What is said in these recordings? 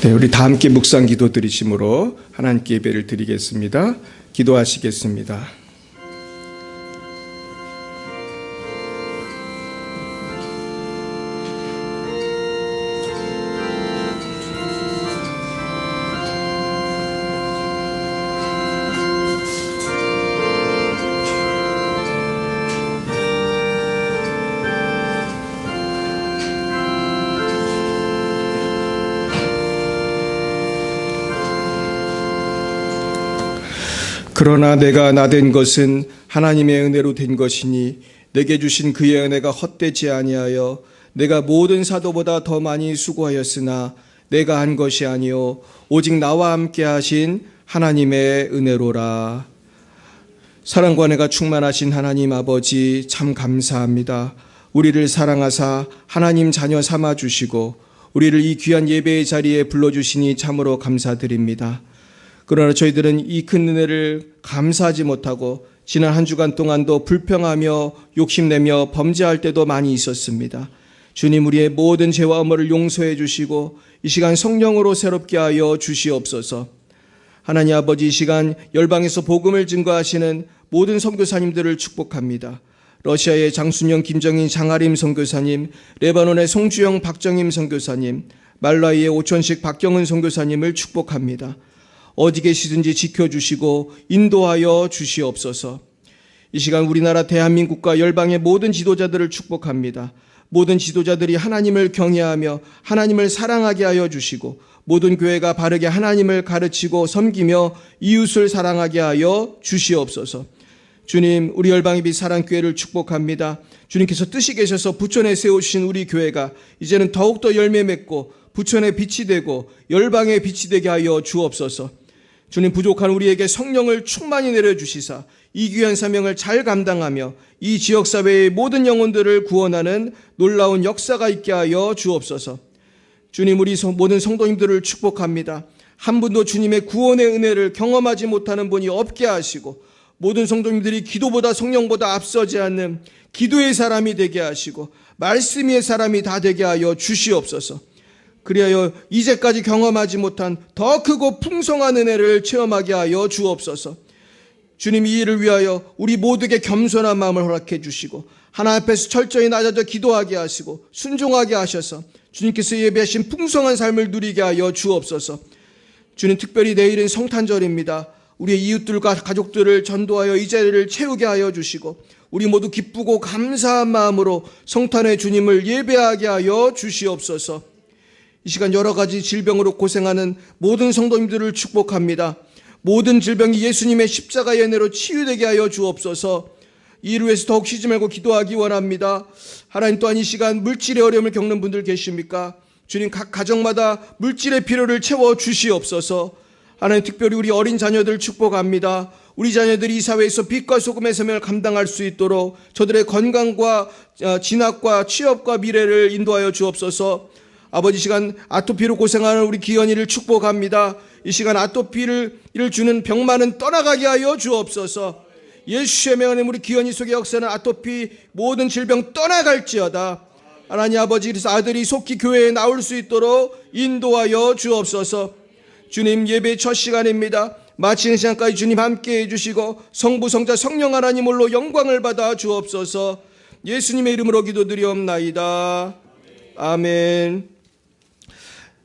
네, 우리 다 함께 묵상 기도 드리심으로 하나님께 예배를 드리겠습니다. 기도하시겠습니다. 그러나 내가 나된 것은 하나님의 은혜로 된 것이니 내게 주신 그의 은혜가 헛되지 아니하여 내가 모든 사도보다 더 많이 수고하였으나 내가 한 것이 아니요 오직 나와 함께 하신 하나님의 은혜로라. 사랑과 은혜가 충만하신 하나님 아버지 참 감사합니다. 우리를 사랑하사 하나님 자녀 삼아주시고 우리를 이 귀한 예배의 자리에 불러주시니 참으로 감사드립니다. 그러나 저희들은 이 큰 은혜를 감사하지 못하고 지난 한 주간 동안도 불평하며 욕심내며 범죄할 때도 많이 있었습니다. 주님, 우리의 모든 죄와 엄물을 용서해 주시고 이 시간 성령으로 새롭게 하여 주시옵소서. 하나님 아버지, 이 시간 열방에서 복음을 증거하시는 모든 선교사님들을 축복합니다. 러시아의 장순영, 김정인, 장아림 선교사님, 레바논의 송주영, 박정임 선교사님, 말라이의 오천식, 박경은 선교사님을 축복합니다. 어디 계시든지 지켜주시고 인도하여 주시옵소서. 이 시간 우리나라 대한민국과 열방의 모든 지도자들을 축복합니다. 모든 지도자들이 하나님을 경외하며 하나님을 사랑하게 하여 주시고 모든 교회가 바르게 하나님을 가르치고 섬기며 이웃을 사랑하게 하여 주시옵소서. 주님, 우리 열방의 빛 사랑교회를 축복합니다. 주님께서 뜻이 계셔서 부천에 세우신 우리 교회가 이제는 더욱더 열매 맺고 부천의 빛이 되고 열방의 빛이 되게 하여 주옵소서. 주님, 부족한 우리에게 성령을 충만히 내려주시사 이 귀한 사명을 잘 감당하며 이 지역사회의 모든 영혼들을 구원하는 놀라운 역사가 있게 하여 주옵소서. 주님, 우리 모든 성도님들을 축복합니다. 한 분도 주님의 구원의 은혜를 경험하지 못하는 분이 없게 하시고 모든 성도님들이 기도보다 성령보다 앞서지 않는 기도의 사람이 되게 하시고 말씀의 사람이 다 되게 하여 주시옵소서. 그리하여 이제까지 경험하지 못한 더 크고 풍성한 은혜를 체험하게 하여 주옵소서. 주님, 이 일을 위하여 우리 모두에게 겸손한 마음을 허락해 주시고 하나님 앞에서 철저히 낮아져 기도하게 하시고 순종하게 하셔서 주님께서 예배하신 풍성한 삶을 누리게 하여 주옵소서. 주님, 특별히 내일은 성탄절입니다. 우리의 이웃들과 가족들을 전도하여 이 자리를 채우게 하여 주시고 우리 모두 기쁘고 감사한 마음으로 성탄의 주님을 예배하게 하여 주시옵소서. 이 시간 여러 가지 질병으로 고생하는 모든 성도님들을 축복합니다. 모든 질병이 예수님의 십자가의 은혜로 치유되게 하여 주옵소서. 이를 위해서 더욱 쉬지 말고 기도하기 원합니다. 하나님, 또한 이 시간 물질의 어려움을 겪는 분들 계십니까? 주님, 각 가정마다 물질의 필요를 채워 주시옵소서. 하나님, 특별히 우리 어린 자녀들 축복합니다. 우리 자녀들이 이 사회에서 빛과 소금의 사명을 감당할 수 있도록 저들의 건강과 진학과 취업과 미래를 인도하여 주옵소서. 아버지, 시간 아토피로 고생하는 우리 기현이를 축복합니다. 이 시간 아토피를 주는 병만은 떠나가게 하여 주옵소서. 예수의 명에 우리 기현이 속에 역사는 아토피 모든 질병 떠나갈지어다. 하나님 아버지, 그래서 아들이 속히 교회에 나올 수 있도록 인도하여 주옵소서. 주님, 예배 첫 시간입니다. 마치는 시간까지 주님 함께해 주시고 성부, 성자, 성령 하나님 홀로 영광을 받아 주옵소서. 예수님의 이름으로 기도드리옵나이다. 아멘.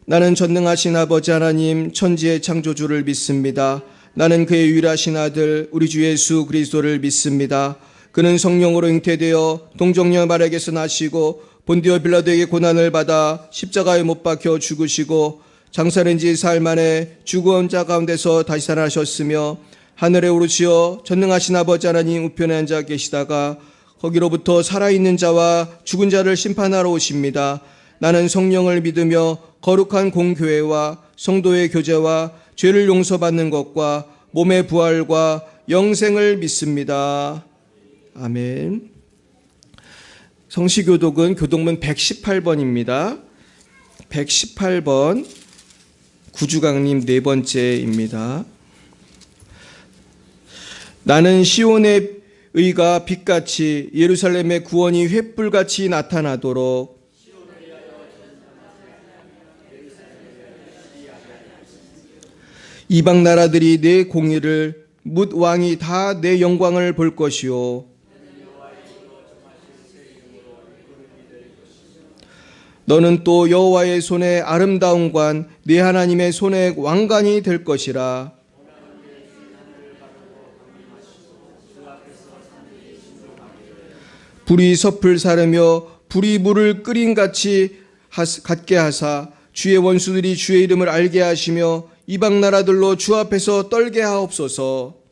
나는 전능하신 아버지 하나님 천지의 창조주를 믿습니다. 나는 그의 유일하신 아들 우리 주 예수 그리스도를 믿습니다. 그는 성령으로 잉태되어 동정녀 마리아에게서 나시고 본디오 빌라도에게 고난을 받아 십자가에 못 박혀 죽으시고 장사된 지 사흘 만에 죽은 자 가운데서 다시 살아나셨으며 하늘에 오르시어 전능하신 아버지 하나님 우편에 앉아 계시다가 거기로부터 살아있는 자와 죽은 자를 심판하러 오십니다. 나는 성령을 믿으며 거룩한 공교회와 성도의 교제와 죄를 용서받는 것과 몸의 부활과 영생을 믿습니다. 아멘. 성시교독은 교독문 118번입니다. 118번 구주강님 네 번째입니다. 나는 시온의 의가 빛같이 예루살렘의 구원이 횃불같이 나타나도록 이방 나라들이 내 공의를 뭇 왕이 다 내 영광을 볼 것이요 너는 또 여호와의 손에 아름다운 관 네 하나님의 손에 왕관이 될 것이라. 불이 섭을 사르며 불이 물을 끓인 같이 같게 하사 주의 원수들이 주의 이름을 알게 하시며 이방 나라들로 주 앞에서 떨게 하옵소서.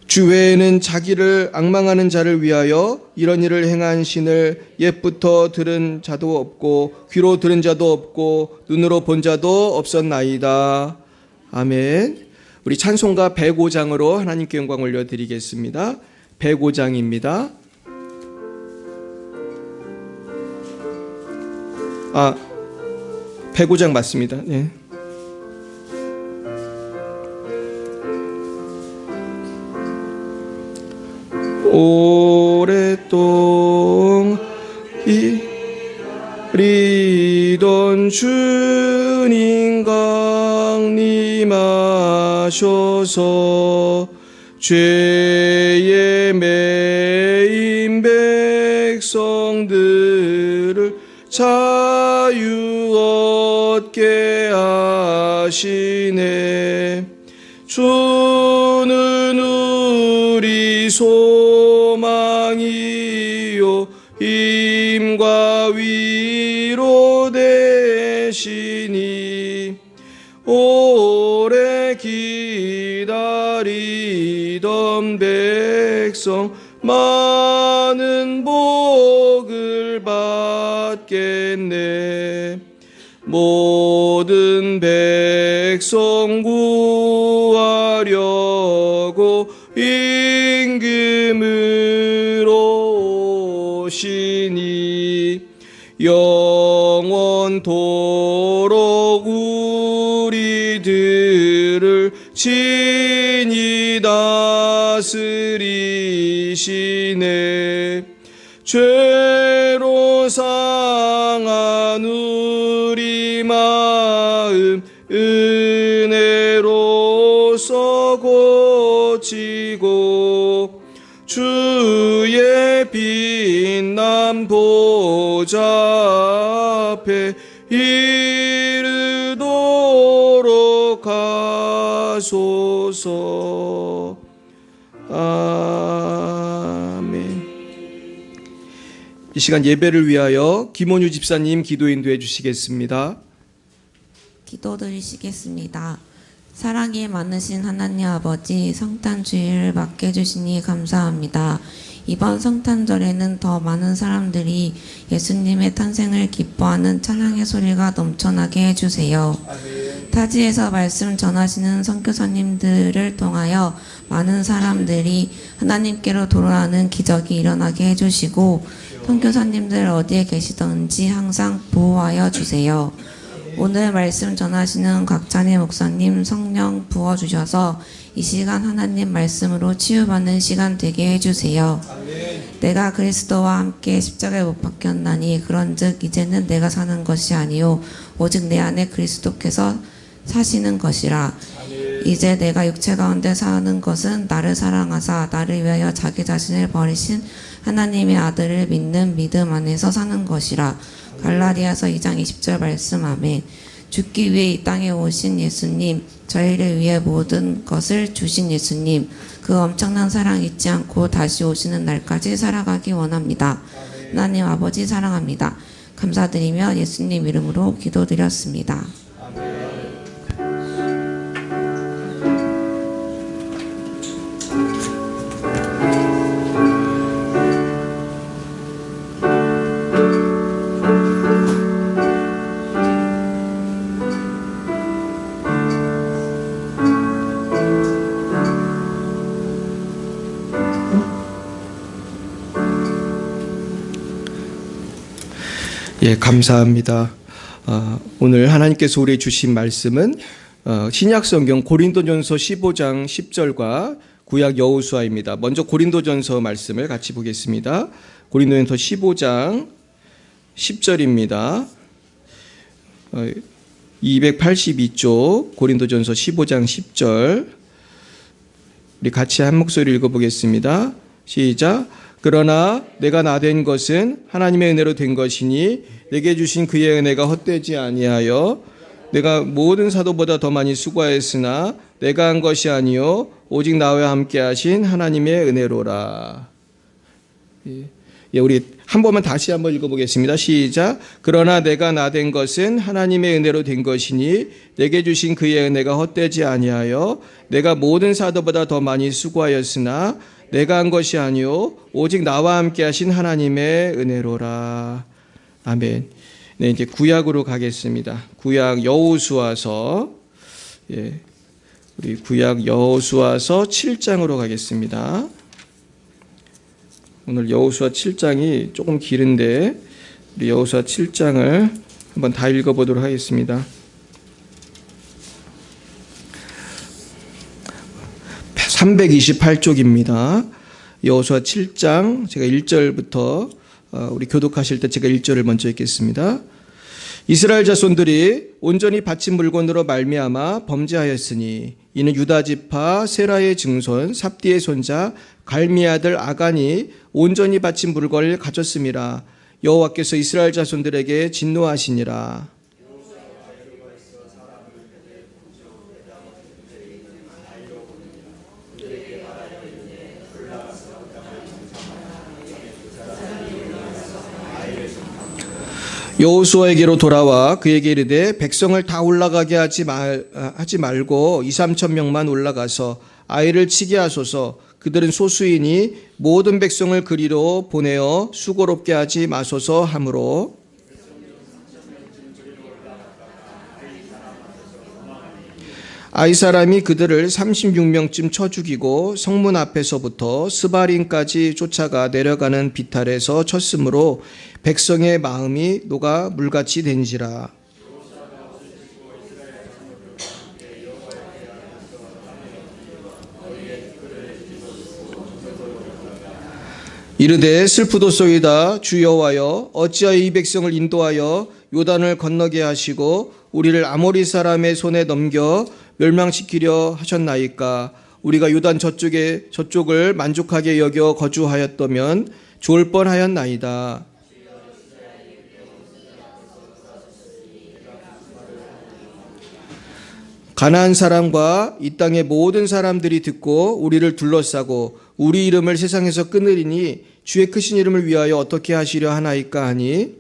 주 외에는 자기를 앙망하는 자를 위하여 이런 일을 행한 신을 옛부터 들은 자도 없고 귀로 들은 자도 없고 눈으로 본 자도 없었나이다. 아멘. 우리 찬송가 105장으로 하나님께 영광 올려드리겠습니다. 105장입니다. 105장 맞습니다. 네. 오랫동안 기다리던 주님 강림하셔서 죄에 매인 백성들을 자유 얻게 하시네. 주는 우리 소망이요 힘과 위로 되시니 오래 기다리던 백성 많은 복을 받겠네. 모든 백성 구하려고 임금으로 오시니 영원토록 우리들을 친히 다스리시네. 죄로 상한 우리 마음 은혜로서 고치고 주의 빛난 보좌 앞에 이르도록 하소서. 아멘. 이 시간 예배를 위하여 김원유 집사님 기도 인도해 주시겠습니다. 기도드리시겠습니다. 사랑이 많으신 하나님 아버지, 성탄 주일을 맞게 해주시니 감사합니다. 이번 성탄절에는 더 많은 사람들이 예수님의 탄생을 기뻐하는 찬양의 소리가 넘쳐나게 해주세요. 타지에서 말씀 전하시는 선교사님들을 통하여 많은 사람들이 하나님께로 돌아가는 기적이 일어나게 해주시고 선교사님들 어디에 계시든지 항상 보호하여 주세요. 오늘 말씀 전하시는 곽찬희 목사님 성령 부어주셔서 이 시간 하나님 말씀으로 치유받는 시간 되게 해주세요. 내가 그리스도와 함께 십자가에 못 박혔나니 그런즉 이제는 내가 사는 것이 아니요 오직 내 안에 그리스도께서 사시는 것이라. 이제 내가 육체 가운데 사는 것은 나를 사랑하사 나를 위하여 자기 자신을 버리신 하나님의 아들을 믿는 믿음 안에서 사는 것이라. 갈라디아서 2장 20절 말씀. 아멘. 죽기 위해 이 땅에 오신 예수님, 저희를 위해 모든 것을 주신 예수님, 그 엄청난 사랑 잊지 않고 다시 오시는 날까지 살아가기 원합니다. 하나님 아버지 사랑합니다. 감사드리며 예수님 이름으로 기도드렸습니다. 예, 감사합니다. 오늘 하나님께서 우리에게 주신 말씀은 신약성경 고린도전서 15장 10절과 구약 여호수아입니다. 먼저 고린도전서 말씀을 같이 보겠습니다. 고린도전서 15장 10절입니다. 282쪽 고린도전서 15장 10절 우리 같이 한 목소리 읽어보겠습니다. 시작. 그러나 내가 나된 것은 하나님의 은혜로 된 것이니 내게 주신 그의 은혜가 헛되지 아니하여 내가 모든 사도보다 더 많이 수고하였으나 내가 한 것이 아니요 오직 나와 함께 하신 하나님의 은혜로라. 우리 한 번만 다시 한번 읽어보겠습니다. 시작. 그러나 내가 나된 것은 하나님의 은혜로 된 것이니 내게 주신 그의 은혜가 헛되지 아니하여 내가 모든 사도보다 더 많이 수고하였으나 내가 한 것이 아니요 오직 나와 함께 하신 하나님의 은혜로라. 아멘. 네, 이제 구약으로 가겠습니다. 구약 여호수아서 우리 구약 여호수아서 7장으로 가겠습니다. 오늘 여호수아 7장이 조금 길은데 우리 여호수아 7장을 한번 다 읽어보도록 하겠습니다. 328쪽입니다. 여호수아 7장 제가 1절부터 우리 교독하실 때 제가 1절을 먼저 읽겠습니다. 이스라엘 자손들이 온전히 바친 물건으로 말미암아 범죄하였으니 이는 유다 지파 세라의 증손 삽디의 손자 갈미 아들 아간이 온전히 바친 물건을 가졌음이라. 여호와께서 이스라엘 자손들에게 진노하시니라. 여호수아에게로 돌아와 그에게 이르되 백성을 다 올라가게 하지 말고 2-3천 명만 올라가서 아이를 치게 하소서. 그들은 소수이니 모든 백성을 그리로 보내어 수고롭게 하지 마소서 하므로 아이 사람이 그들을 36명쯤 쳐 죽이고 성문 앞에서부터 스바림까지 쫓아가 내려가는 비탈에서 쳤으므로 백성의 마음이 녹아 물같이 된지라. 이르되 슬프도소이다. 주 여호와여 어찌하여 이 백성을 인도하여 요단을 건너게 하시고 우리를 아모리 사람의 손에 넘겨 멸망시키려 하셨나이까. 우리가 요단 저쪽을 만족하게 여겨 거주하였다면 좋을 뻔하였나이다. 가나안 사람과 이 땅의 모든 사람들이 듣고 우리를 둘러싸고 우리 이름을 세상에서 끊으리니 주의 크신 이름을 위하여 어떻게 하시려 하나이까 하니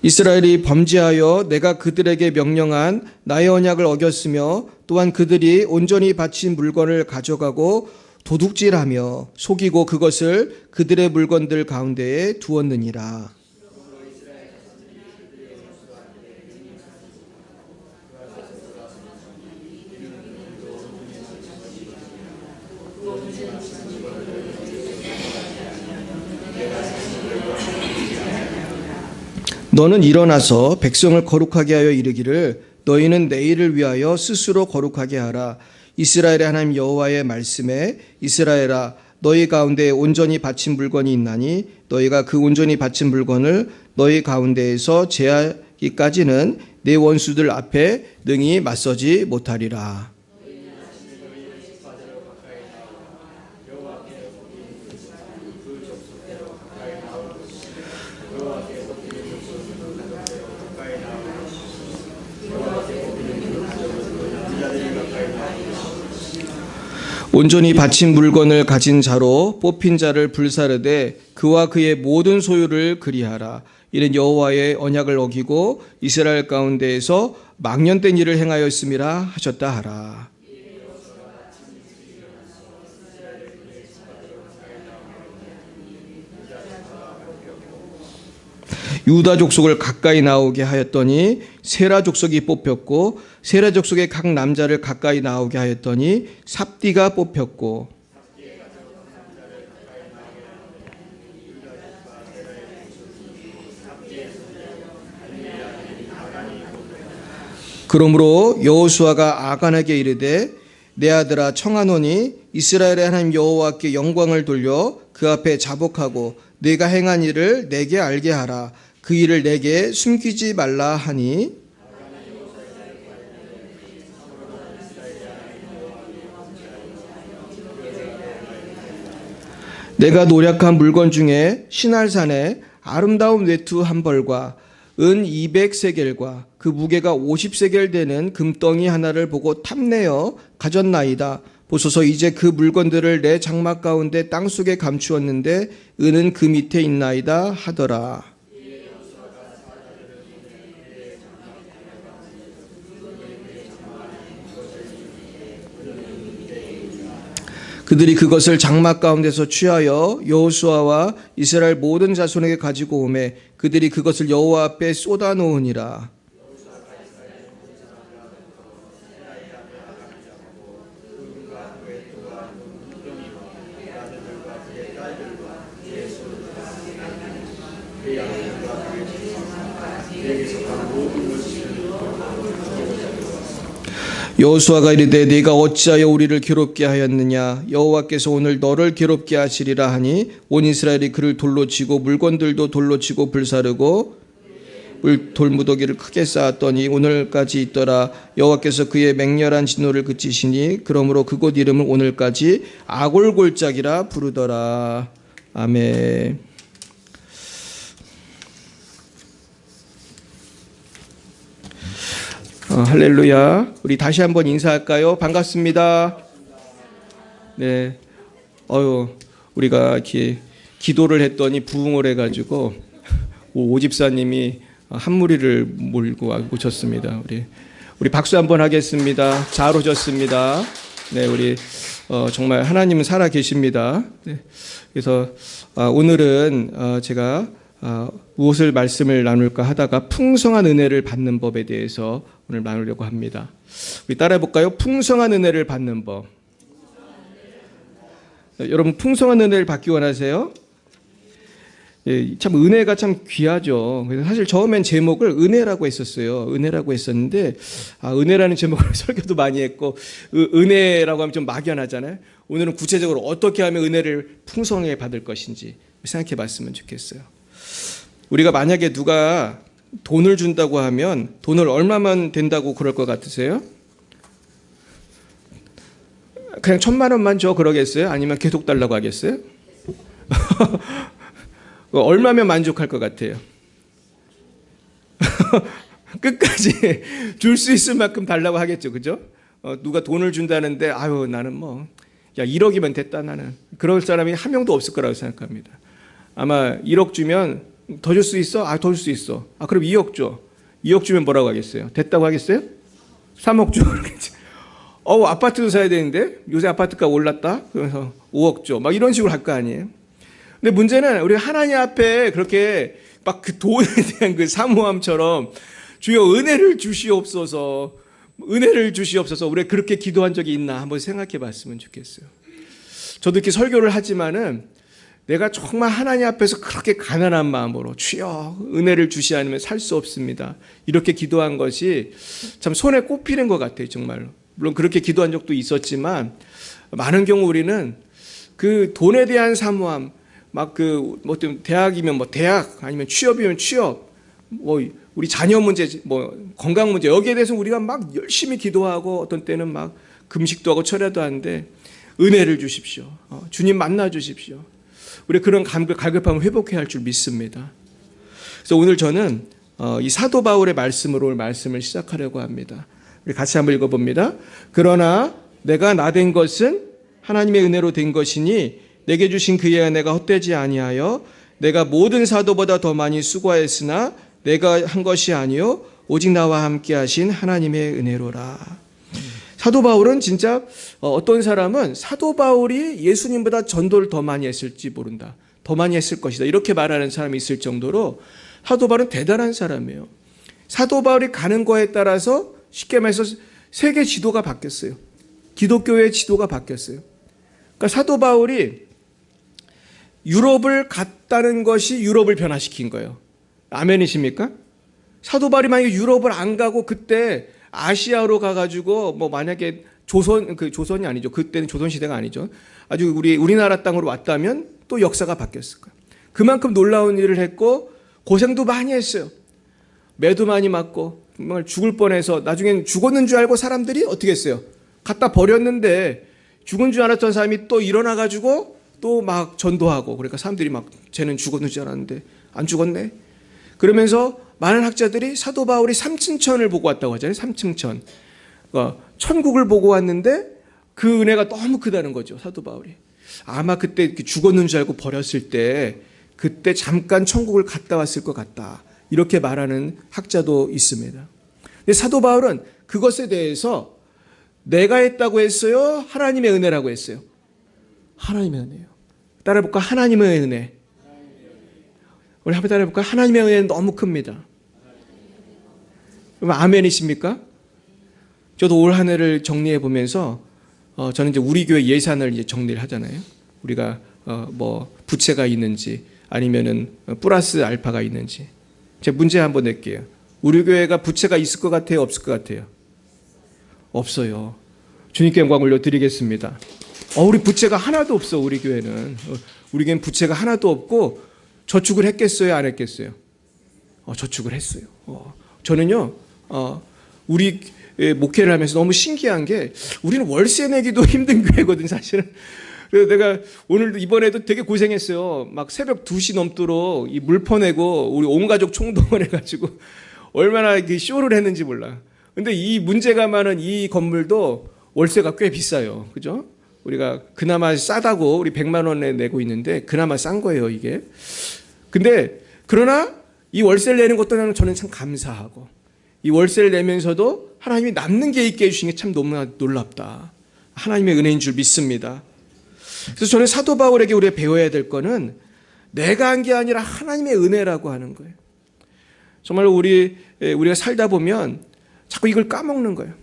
이스라엘이 범죄하여 내가 그들에게 명령한 나의 언약을 어겼으며 또한 그들이 온전히 바친 물건을 가져가고 도둑질하며 속이고 그것을 그들의 물건들 가운데에 두었느니라. 너는 일어나서 백성을 거룩하게 하여 이르기를 너희는 내일을 위하여 스스로 거룩하게 하라. 이스라엘의 하나님 여호와의 말씀에 이스라엘아 너희 가운데 온전히 바친 물건이 있나니 너희가 그 온전히 바친 물건을 너희 가운데에서 제하기까지는 내 원수들 앞에 능히 맞서지 못하리라. 온전히 바친 물건을 가진 자로 뽑힌 자를 불사르되 그와 그의 모든 소유를 그리하라. 이는 여호와의 언약을 어기고 이스라엘 가운데에서 망령된 일을 행하였음이라 하셨다 하라. 유다 족속을 가까이 나오게 하였더니 세라 족속이 뽑혔고 세라 족속의 각 남자를 가까이 나오게 하였더니 삽디가 뽑혔고 그러므로 여호수아가 아간에게 이르되 내 아들아 청하노니 이스라엘의 하나님 여호와께 영광을 돌려 그 앞에 자복하고 내가 행한 일을 내게 알게 하라. 그 일을 내게 숨기지 말라 하니 내가 노력한 물건 중에 신할산에 아름다운 외투 한 벌과 은 200세겔과 그 무게가 50세겔 되는 금덩이 하나를 보고 탐내어 가졌나이다. 보소서 이제 그 물건들을 내 장막 가운데 땅속에 감추었는데 은은 그 밑에 있나이다 하더라. 그들이 그것을 장막 가운데서 취하여 여호수아와 이스라엘 모든 자손에게 가지고 오매 그들이 그것을 여호와 앞에 쏟아 놓으니라. 여호수아가 이르되 네가 어찌하여 우리를 괴롭게 하였느냐 여호와께서 오늘 너를 괴롭게 하시리라 하니 온 이스라엘이 그를 돌로 치고 물건들도 돌로 치고 불사르고 돌무더기를 크게 쌓았더니 오늘까지 있더라. 여호와께서 그의 맹렬한 진노를 그치시니 그러므로 그곳 이름을 오늘까지 아골골짝이라 부르더라. 아멘. 할렐루야. 우리 다시 한번 인사할까요? 반갑습니다. 네. 우리가 이렇게 기도를 했더니 부흥을 해가지고 오 집사님이 한 무리를 몰고 오셨습니다. 우리 박수 한번 하겠습니다. 잘 오셨습니다. 네, 우리 정말 하나님은 살아 계십니다. 네. 그래서 오늘은 제가 무엇을 말씀을 나눌까 하다가 풍성한 은혜를 받는 법에 대해서 오늘 나누려고 합니다. 우리 따라해 볼까요? 풍성한 은혜를 받는 법. 여러분 풍성한 은혜를 받기 원하세요? 예, 참 은혜가 참 귀하죠. 그래서 사실 처음엔 제목을 은혜라고 했었어요. 은혜라고 했었는데 은혜라는 제목으로 설교도 많이 했고 은혜라고 하면 좀 막연하잖아요. 오늘은 구체적으로 어떻게 하면 은혜를 풍성하게 받을 것인지 생각해 봤으면 좋겠어요. 우리가 만약에 누가 돈을 준다고 하면 돈을 얼마만 된다고 그럴 것 같으세요? 그냥 1,000만 원만 줘 그러겠어요? 아니면 계속 달라고 하겠어요? 얼마면 만족할 것 같아요? 끝까지 줄 수 있을 만큼 달라고 하겠죠, 그죠? 누가 돈을 준다는데 나는 1억이면 됐다 나는 그럴 사람이 한 명도 없을 거라고 생각합니다. 아마 1억 주면 더 줄 수 있어? 더 줄 수 있어. 그럼 2억 줘. 2억 주면 뭐라고 하겠어요? 됐다고 하겠어요? 3억 줘. 그러겠지. 아파트도 사야 되는데 요새 아파트가 올랐다. 그래서 5억 줘. 이런 식으로 할 거 아니에요? 근데 문제는 우리 하나님 앞에 그렇게 그 돈에 대한 그 사모함처럼 주여 은혜를 주시옵소서. 은혜를 주시옵소서. 우리가 그렇게 기도한 적이 있나 한번 생각해 봤으면 좋겠어요. 저도 이렇게 설교를 하지만은 내가 정말 하나님 앞에서 그렇게 가난한 마음으로 주여 은혜를 주시 않으면 살 수 없습니다. 이렇게 기도한 것이 참 손에 꼽히는 것 같아요. 정말로. 물론 그렇게 기도한 적도 있었지만 많은 경우 우리는 그 돈에 대한 사모함 대학이면 대학 아니면 취업이면 취업 우리 자녀 문제 건강 문제 여기에 대해서 우리가 열심히 기도하고 어떤 때는 금식도 하고 철야도 하는데 은혜를 주십시오. 주님 만나 주십시오. 우리 그런 갈급함을 회복해야 할 줄 믿습니다. 그래서 오늘 저는 이 사도 바울의 말씀으로 오늘 말씀을 시작하려고 합니다. 우리 같이 한번 읽어봅니다. 그러나 내가 나된 것은 하나님의 은혜로 된 것이니 내게 주신 그의 은혜가 헛되지 아니하여 내가 모든 사도보다 더 많이 수고하였으나 내가 한 것이 아니요 오직 나와 함께 하신 하나님의 은혜로라. 사도 바울은 진짜 어떤 사람은 사도 바울이 예수님보다 전도를 더 많이 했을지 모른다. 더 많이 했을 것이다. 이렇게 말하는 사람이 있을 정도로 사도 바울은 대단한 사람이에요. 사도 바울이 가는 거에 따라서 쉽게 말해서 세계 지도가 바뀌었어요. 기독교의 지도가 바뀌었어요. 그러니까 사도 바울이 유럽을 갔다는 것이 유럽을 변화시킨 거예요. 아멘이십니까? 사도 바울이 만약에 유럽을 안 가고 그때 아시아로 가가지고 뭐 만약에 조선이 아니죠. 그때는 조선 시대가 아니죠. 아주 우리나라 땅으로 왔다면 또 역사가 바뀌었을 거예요. 그만큼 놀라운 일을 했고 고생도 많이 했어요. 매도 많이 맞고 정말 죽을 뻔해서 나중엔 죽었는 줄 알고 사람들이 어떻게 했어요? 갖다 버렸는데 죽은 줄 알았던 사람이 또 일어나가지고 또 막 전도하고 그러니까 사람들이 막 쟤는 죽었는 줄 알았는데 안 죽었네. 그러면서 많은 학자들이 사도 바울이 삼층천을 보고 왔다고 하잖아요. 삼층천. 그러니까 천국을 보고 왔는데 그 은혜가 너무 크다는 거죠. 사도 바울이. 아마 그때 죽었는 줄 알고 버렸을 때 그때 잠깐 천국을 갔다 왔을 것 같다. 이렇게 말하는 학자도 있습니다. 근데 사도 바울은 그것에 대해서 내가 했다고 했어요? 하나님의 은혜라고 했어요? 하나님의 은혜요. 따라해볼까? 하나님의 은혜. 우리 한번 따라해볼까? 하나님의 은혜는 너무 큽니다. 그럼 아멘이십니까? 저도 올 한 해를 정리해 보면서 저는 이제 우리 교회 예산을 이제 정리를 하잖아요. 우리가 뭐 부채가 있는지 아니면은 플러스 알파가 있는지. 제가 문제 한번 낼게요. 우리 교회가 부채가 있을 것 같아요? 없을 것 같아요? 없어요. 주님께 영광 올려드리겠습니다. 우리 부채가 하나도 없어. 우리 교회는. 우리 교회는 부채가 하나도 없고 저축을 했겠어요? 안 했겠어요? 저축을 했어요. 저는요. 우리 목회를 하면서 너무 신기한 게 우리는 월세 내기도 힘든 교회거든 사실은. 그래서 내가 오늘도 이번에도 되게 고생했어요. 막 새벽 2시 넘도록 이 물 퍼내고 우리 온 가족 총동원 해가지고 얼마나 쇼를 했는지 몰라. 근데 이 문제가 많은 이 건물도 월세가 꽤 비싸요. 그죠? 우리가 그나마 싸다고 우리 100만 원에 내고 있는데 그나마 싼 거예요, 이게. 근데 그러나 이 월세를 내는 것도 저는 참 감사하고 이 월세를 내면서도 하나님이 남는 게 있게 해주신 게 참 너무나 놀랍다. 하나님의 은혜인 줄 믿습니다. 그래서 저는 사도 바울에게 우리가 배워야 될 거는 내가 한 게 아니라 하나님의 은혜라고 하는 거예요. 정말 우리가 살다 보면 자꾸 이걸 까먹는 거예요.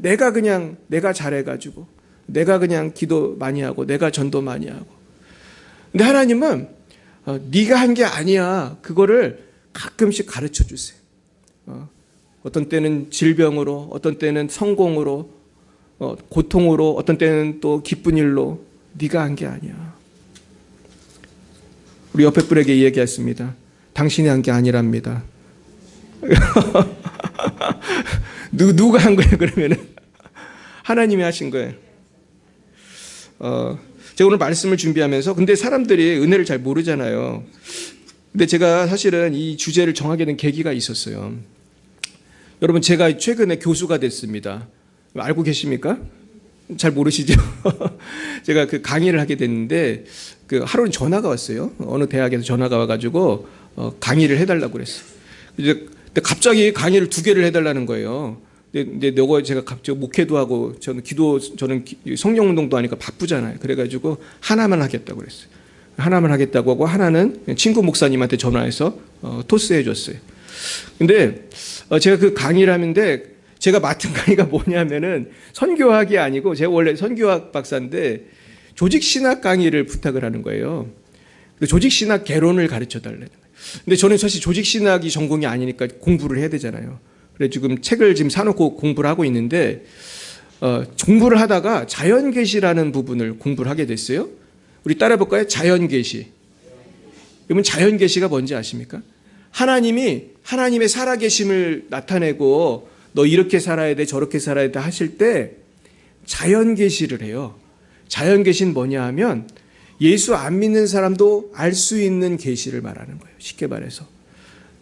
내가 잘해가지고 내가 그냥 기도 많이 하고 내가 전도 많이 하고. 근데 하나님은 네가 한 게 아니야. 그거를 가끔씩 가르쳐 주세요. 어떤 때는 질병으로, 어떤 때는 성공으로, 고통으로, 어떤 때는 또 기쁜 일로 네가 한 게 아니야. 우리 옆에 분에게 얘기했습니다. 당신이 한 게 아니랍니다. 누가 한 거예요? 그러면은 하나님이 하신 거예요. 제가 오늘 말씀을 준비하면서 근데 사람들이 은혜를 잘 모르잖아요. 근데 제가 사실은 이 주제를 정하게 된 계기가 있었어요. 여러분 제가 최근에 교수가 됐습니다. 알고 계십니까? 잘 모르시죠? 제가 그 강의를 하게 됐는데 그 하루는 전화가 왔어요. 어느 대학에서 전화가 와가지고 강의를 해달라고 그랬어요. 근데 갑자기 강의를 2개를 해달라는 거예요. 근데 너가 제가 갑자기 목회도 하고 저는 성령 운동도 하니까 바쁘잖아요. 그래가지고 하나만 하겠다고 그랬어요. 하나만 하겠다고 하고 하나는 친구 목사님한테 전화해서 토스해 줬어요. 근데 제가 그 강의를 하는데 제가 맡은 강의가 뭐냐면은 선교학이 아니고 제가 원래 선교학 박사인데 조직신학 강의를 부탁을 하는 거예요. 조직신학 개론을 가르쳐 달라는 거예요. 근데 저는 사실 조직신학이 전공이 아니니까 공부를 해야 되잖아요. 그래서 지금 책을 지금 사놓고 공부를 하고 있는데 공부를 하다가 자연계시라는 부분을 공부를 하게 됐어요. 우리 따라해볼까요? 자연계시. 여러분 자연계시가 뭔지 아십니까? 하나님이 하나님의 살아계심을 나타내고 너 이렇게 살아야 돼 저렇게 살아야 돼 하실 때 자연계시를 해요. 자연계시는 뭐냐 하면 예수 안 믿는 사람도 알 수 있는 계시를 말하는 거예요. 쉽게 말해서.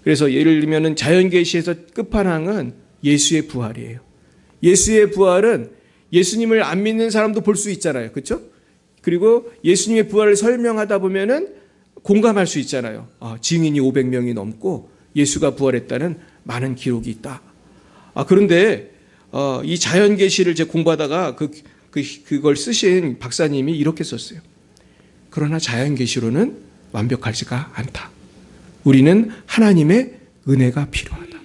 그래서 예를 들면 자연계시에서 끝판왕은 예수의 부활이에요. 예수의 부활은 예수님을 안 믿는 사람도 볼 수 있잖아요. 그렇죠? 그리고 예수님의 부활을 설명하다 보면은 공감할 수 있잖아요. 증인이 500명이 넘고 예수가 부활했다는 많은 기록이 있다. 그런데 이 자연계시를 제가 공부하다가 그걸 쓰신 박사님이 이렇게 썼어요. 그러나 자연계시로는 완벽하지가 않다. 우리는 하나님의 은혜가 필요하다.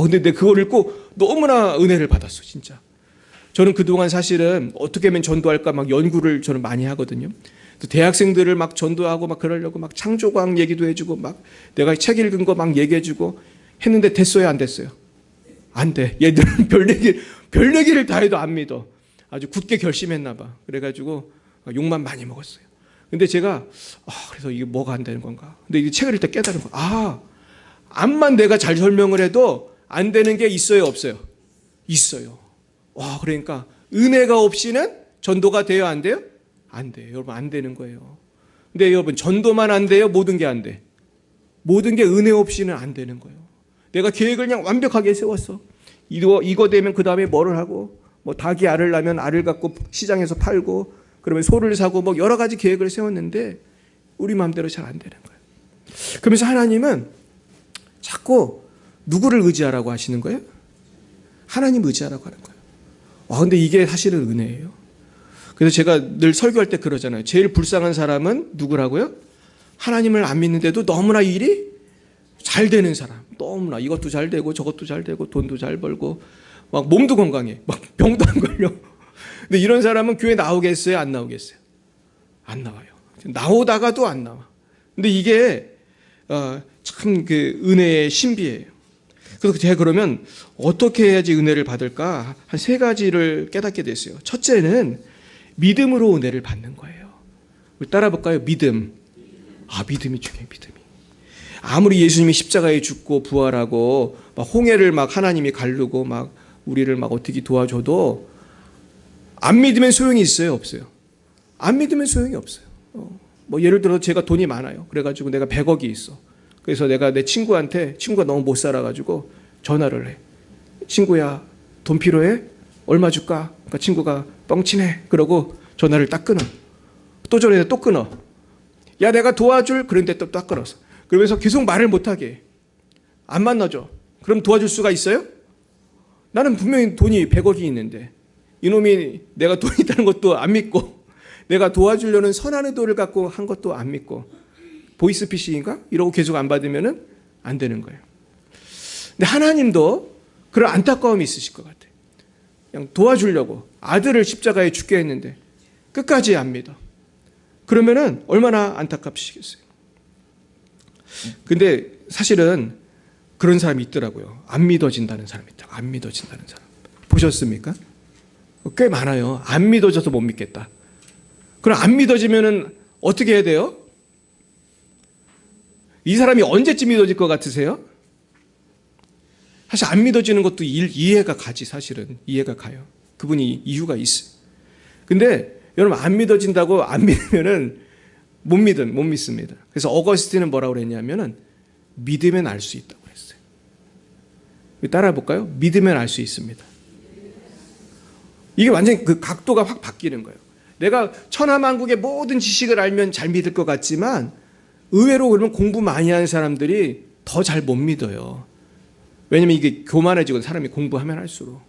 근데 내가 그걸 읽고 너무나 은혜를 받았어, 진짜. 저는 그동안 사실은 어떻게 하면 전도할까 막 연구를 저는 많이 하거든요. 또 대학생들을 막 전도하고 막 그러려고 막 창조과학 얘기도 해주고 막 내가 책 읽은 거 막 얘기해주고 했는데 됐어요, 안 됐어요? 안 돼. 얘들은 별 얘기를 다 해도 안 믿어. 아주 굳게 결심했나 봐. 그래가지고 욕만 많이 먹었어요. 근데 제가 그래서 이게 뭐가 안 되는 건가. 근데 이 책을 읽다 깨달은 거야. 암만 내가 잘 설명을 해도 안 되는 게 있어요, 없어요? 있어요. 그러니까 은혜가 없이는 전도가 돼요, 안 돼요? 안 돼요. 여러분, 안 되는 거예요. 근데 여러분, 전도만 안 돼요? 모든 게 안 돼. 모든 게 은혜 없이는 안 되는 거예요. 내가 계획을 그냥 완벽하게 세웠어. 이거 되면 그 다음에 뭐를 하고, 뭐 닭이 알을 낳으면 알을 갖고 시장에서 팔고, 그러면 소를 사고, 뭐 여러 가지 계획을 세웠는데 우리 마음대로 잘 안 되는 거예요. 그러면서 하나님은 자꾸 누구를 의지하라고 하시는 거예요? 하나님 의지하라고 하는 거예요. 근데 이게 사실은 은혜예요. 그래서 제가 늘 설교할 때 그러잖아요. 제일 불쌍한 사람은 누구라고요? 하나님을 안 믿는데도 너무나 일이 잘 되는 사람. 너무나 이것도 잘 되고 저것도 잘 되고 돈도 잘 벌고 막 몸도 건강해. 막 병도 안 걸려. 근데 이런 사람은 교회 나오겠어요? 안 나오겠어요? 안 나와요. 나오다가도 안 나와. 근데 이게 참 그 은혜의 신비예요. 그래서 제가 그러면 어떻게 해야지 은혜를 받을까? 한 3가지를 깨닫게 됐어요. 첫째는 믿음으로 은혜를 받는 거예요. 우리 따라 볼까요? 믿음. 믿음이 중요해요. 믿음이. 아무리 예수님이 십자가에 죽고 부활하고 막 홍해를 막 하나님이 가르고 막 우리를 막 어떻게 도와줘도 안 믿으면 소용이 있어요? 없어요? 안 믿으면 소용이 없어요. 뭐 예를 들어 제가 돈이 많아요. 그래가지고 내가 100억이 있어. 그래서 내가 내 친구가 너무 못 살아가지고 전화를 해. 친구야, 돈 필요해? 얼마 줄까? 그러니까 친구가 뻥치네. 그러고 전화를 딱 끊어. 또 전화해 또 끊어. 야, 내가 도와줄. 그런데 또 딱 끊었어. 그러면서 계속 말을 못하게 해. 안 만나줘. 그럼 도와줄 수가 있어요? 나는 분명히 돈이 100억이 있는데 이놈이 내가 돈 있다는 것도 안 믿고 내가 도와주려는 선한 의도를 갖고 한 것도 안 믿고 보이스피싱인가? 이러고 계속 안 받으면 안 되는 거예요. 근데 하나님도 그런 안타까움이 있으실 것 같아요. 그냥 도와주려고 아들을 십자가에 죽게 했는데 끝까지 안 믿어. 그러면은 얼마나 안타깝시겠어요. 근데 사실은 그런 사람이 있더라고요. 안 믿어진다는 사람이 있다고. 안 믿어진다는 사람. 보셨습니까? 꽤 많아요. 안 믿어져서 못 믿겠다. 그럼 안 믿어지면은 어떻게 해야 돼요? 이 사람이 언제쯤 믿어질 것 같으세요? 사실 안 믿어지는 것도 이해가 가지. 사실은 이해가 가요. 그분이 이유가 있어요. 근데 여러분, 안 믿어진다고 안 믿으면은 못 믿습니다. 그래서 어거스틴은 뭐라고 그랬냐면은 믿으면 알 수 있다고 그랬어요. 따라해 볼까요? 믿으면 알 수 있습니다. 이게 완전히 그 각도가 확 바뀌는 거예요. 내가 천하만국의 모든 지식을 알면 잘 믿을 것 같지만 의외로 그러면 공부 많이 하는 사람들이 더 잘 못 믿어요. 왜냐면 이게 교만해지고 사람이 공부하면 할수록.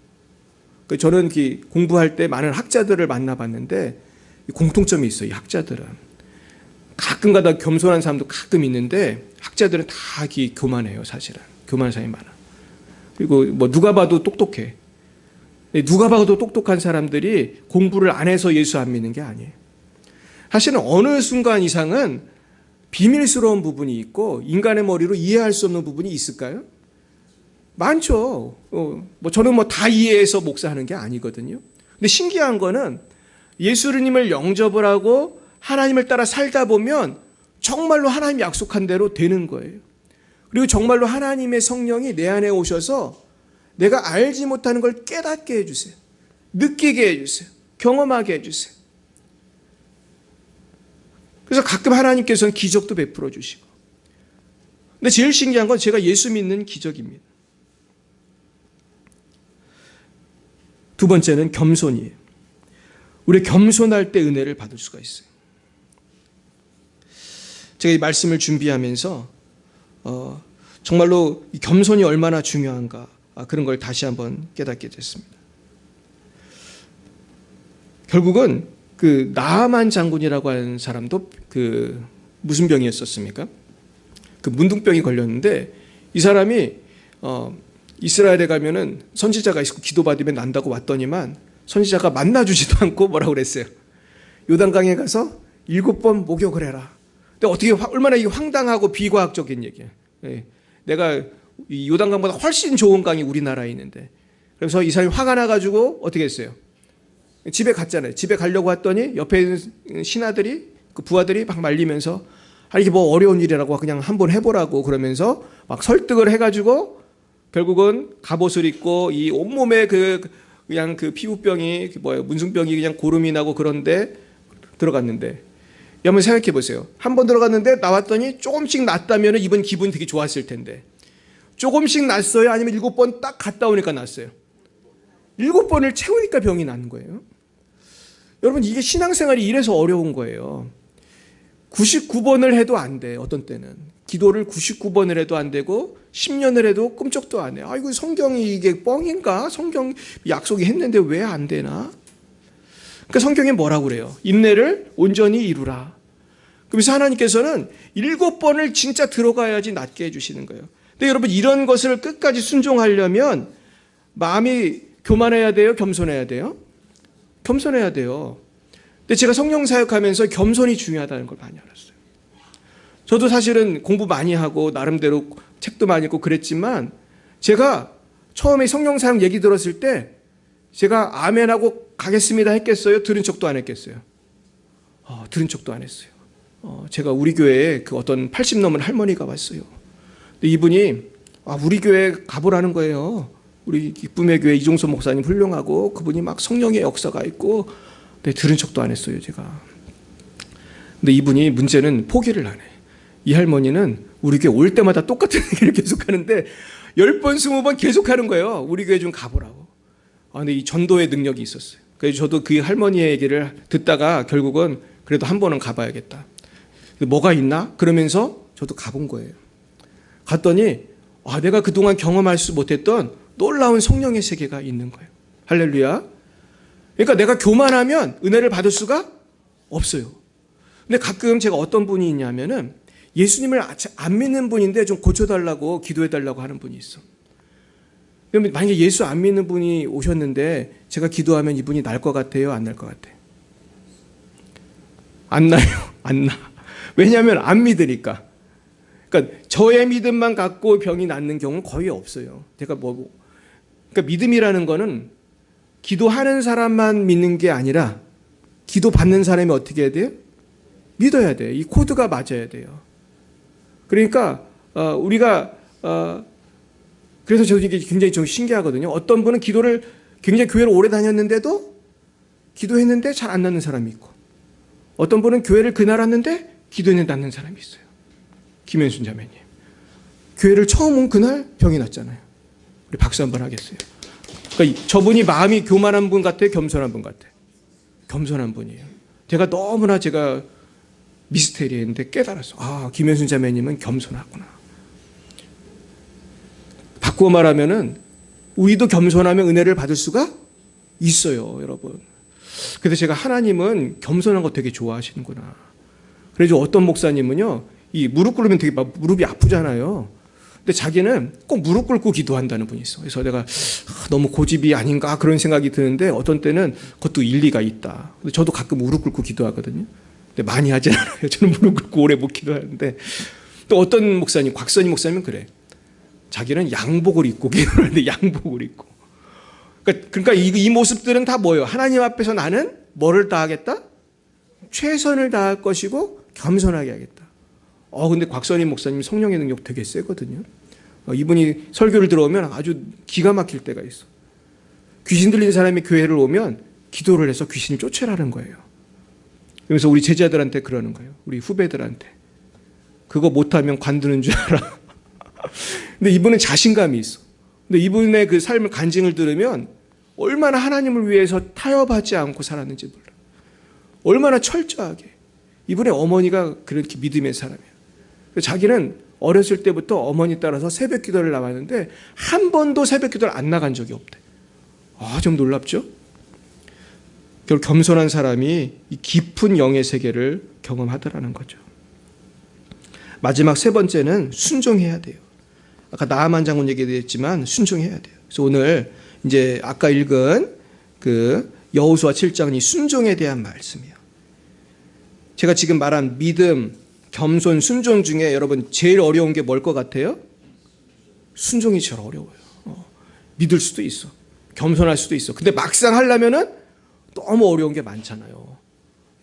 저는 공부할 때 많은 학자들을 만나봤는데 공통점이 있어요. 이 학자들은. 가끔가다 겸손한 사람도 가끔 있는데 학자들은 다 교만해요. 사실은. 교만한 사람이 많아. 그리고 뭐 누가 봐도 똑똑해. 누가 봐도 똑똑한 사람들이 공부를 안 해서 예수 안 믿는 게 아니에요. 사실은 어느 순간 이상은 비밀스러운 부분이 있고 인간의 머리로 이해할 수 없는 부분이 있을까요? 많죠. 저는 다 이해해서 목사하는 게 아니거든요. 근데 신기한 거는 예수님을 영접을 하고 하나님을 따라 살다 보면 정말로 하나님 약속한 대로 되는 거예요. 그리고 정말로 하나님의 성령이 내 안에 오셔서 내가 알지 못하는 걸 깨닫게 해주세요. 느끼게 해주세요. 경험하게 해주세요. 그래서 가끔 하나님께서는 기적도 베풀어 주시고. 근데 제일 신기한 건 제가 예수 믿는 기적입니다. 두 번째는 겸손이에요. 우리 겸손할 때 은혜를 받을 수가 있어요. 제가 이 말씀을 준비하면서 정말로 이 겸손이 얼마나 중요한가 그런 걸 다시 한번 깨닫게 됐습니다. 결국은 그 나아만 장군이라고 하는 사람도 무슨 병이었었습니까? 그 문둥병이 걸렸는데 이 사람이 이스라엘에 가면은 선지자가 있고 기도받으면 난다고 왔더니만 선지자가 만나주지도 않고 뭐라고 그랬어요? 요단강에 가서 7번 목욕을 해라. 근데 어떻게 얼마나 이게 황당하고 비과학적인 얘기예요. 내가 이 요단강보다 훨씬 좋은 강이 우리나라에 있는데, 그래서 이 사람이 화가 나가지고 어떻게 했어요? 집에 갔잖아요. 집에 가려고 했더니 옆에 있는 신하들이, 그 부하들이 막 말리면서, 아, 이게 뭐 어려운 일이라고 그냥 한번 해보라고 그러면서 막 설득을 해가지고 결국은 갑옷을 입고 이 온몸에 그냥 그 피부병이 문둥병이 그냥 고름이 나고 그런데 들어갔는데, 한번 생각해 보세요. 한 번 들어갔는데 나왔더니 조금씩 낫다면 이번 기분이 되게 좋았을 텐데, 조금씩 낫어요? 아니면 7번 딱 갔다 오니까 낫어요? 7번을 채우니까 병이 난 거예요. 여러분, 이게 신앙생활이 이래서 어려운 거예요. 99번을 해도 안 돼. 어떤 때는 기도를 99번을 해도 안 되고 10년을 해도 꿈쩍도 안 해. 아이고, 성경이 이게 뻥인가? 성경 약속이 했는데 왜 안 되나? 그러니까 성경에 뭐라고 그래요? 인내를 온전히 이루라. 그래서 하나님께서는 7번을 진짜 들어가야지 낫게 해주시는 거예요. 근데 여러분, 이런 것을 끝까지 순종하려면 마음이 교만해야 돼요? 겸손해야 돼요? 겸손해야 돼요. 근데 제가 성령 사역하면서 겸손이 중요하다는 걸 많이 알았어요. 저도 사실은 공부 많이 하고 나름대로 책도 많이 읽고 그랬지만, 제가 처음에 성령 사역 얘기 들었을 때 제가 아멘하고 가겠습니다 했겠어요? 들은 척도 안 했겠어요? 들은 척도 안 했어요. 제가 우리 교회에 그 어떤 80 넘은 할머니가 왔어요. 근데 이분이 우리 교회 가보라는 거예요. 우리 기쁨의 교회 이종섭 목사님 훌륭하고 그분이 막 성령의 역사가 있고. 근데 들은 척도 안 했어요, 제가. 근데 이분이 문제는 포기를 안 해. 이 할머니는 우리 교회 올 때마다 똑같은 얘기를 계속 하는데 10번, 20번 계속 하는 거예요. 우리 교회 좀 가보라고. 근데 이 전도의 능력이 있었어요. 그래서 저도 그 할머니의 얘기를 듣다가 결국은 그래도 한 번은 가봐야겠다. 뭐가 있나? 그러면서 저도 가본 거예요. 갔더니 내가 그동안 경험할 수 못했던 놀라운 성령의 세계가 있는 거예요. 할렐루야. 그러니까 내가 교만하면 은혜를 받을 수가 없어요. 근데 가끔 제가 어떤 분이 있냐면은 예수님을 안 믿는 분인데 좀 고쳐달라고 기도해달라고 하는 분이 있어. 그러면 만약에 예수 안 믿는 분이 오셨는데 제가 기도하면 이분이 날 것 같아요? 안 날 것 같아요? 안 나요. 안 나. 왜냐하면 안 믿으니까. 그러니까 저의 믿음만 갖고 병이 낫는 경우는 거의 없어요. 제가 그러니까 믿음이라는 거는 기도하는 사람만 믿는 게 아니라 기도 받는 사람이 어떻게 해야 돼요? 믿어야 돼요. 이 코드가 맞아야 돼요. 그러니까 우리가 그래서 저도 이게 굉장히 좀 신기하거든요. 어떤 분은 기도를 굉장히 교회를 오래 다녔는데도 기도했는데 잘 안 낫는 사람이 있고, 어떤 분은 교회를 그날 왔는데 기도했는데 낫는 사람이 있어요. 김현순 자매님, 교회를 처음 온 그날 병이 났잖아요. 우리 박수 한번 하겠어요. 그러니까 저분이 마음이 교만한 분 같아요? 겸손한 분 같아요? 겸손한 분이에요. 제가 미스테리했는데 깨달았어. 김현순 자매님은 겸손하구나. 바꾸어 말하면은 우리도 겸손하면 은혜를 받을 수가 있어요, 여러분. 그래서 제가 하나님은 겸손한 거 되게 좋아하시는구나. 그래서 어떤 목사님은요, 이 무릎 꿇으면 되게 막 무릎이 아프잖아요. 근데 자기는 꼭 무릎 꿇고 기도한다는 분이 있어. 그래서 내가 너무 고집이 아닌가 그런 생각이 드는데, 어떤 때는 그것도 일리가 있다. 근데 저도 가끔 무릎 꿇고 기도하거든요. 근데 많이 하진 않아요. 저는 무릎 꿇고 오래 못 기도하는데. 또 어떤 목사님, 곽선희 목사님은 그래. 자기는 양복을 입고 기도를 하는데 양복을 입고. 그러니까 이 모습들은 다 뭐예요? 하나님 앞에서 나는 뭐를 다하겠다? 최선을 다할 것이고 겸손하게 하겠다. 근데 곽선희 목사님 성령의 능력 되게 세거든요. 이분이 설교를 들어오면 아주 기가 막힐 때가 있어. 귀신 들린 사람이 교회를 오면 기도를 해서 귀신을 쫓아라는 거예요. 그래서 우리 제자들한테 그러는 거예요. 우리 후배들한테. 그거 못하면 관두는 줄 알아. 근데 이분은 자신감이 있어. 근데 이분의 그 삶을 간증을 들으면 얼마나 하나님을 위해서 타협하지 않고 살았는지 몰라. 얼마나 철저하게. 이분의 어머니가 그렇게 믿음의 사람이에요. 자기는 어렸을 때부터 어머니 따라서 새벽 기도를 나왔는데 한 번도 새벽 기도를 안 나간 적이 없대. 좀 놀랍죠? 결국 겸손한 사람이 이 깊은 영의 세계를 경험하더라는 거죠. 마지막 세 번째는 순종해야 돼요. 아까 나아만 장군 얘기했지만 순종해야 돼요. 그래서 오늘 이제 아까 읽은 그 여호수아 7장이 순종에 대한 말씀이에요. 제가 지금 말한 믿음, 겸손, 순종 중에 여러분 제일 어려운 게 뭘 것 같아요? 순종이 제일 어려워요. 믿을 수도 있어. 겸손할 수도 있어. 근데 막상 하려면은 너무 어려운 게 많잖아요.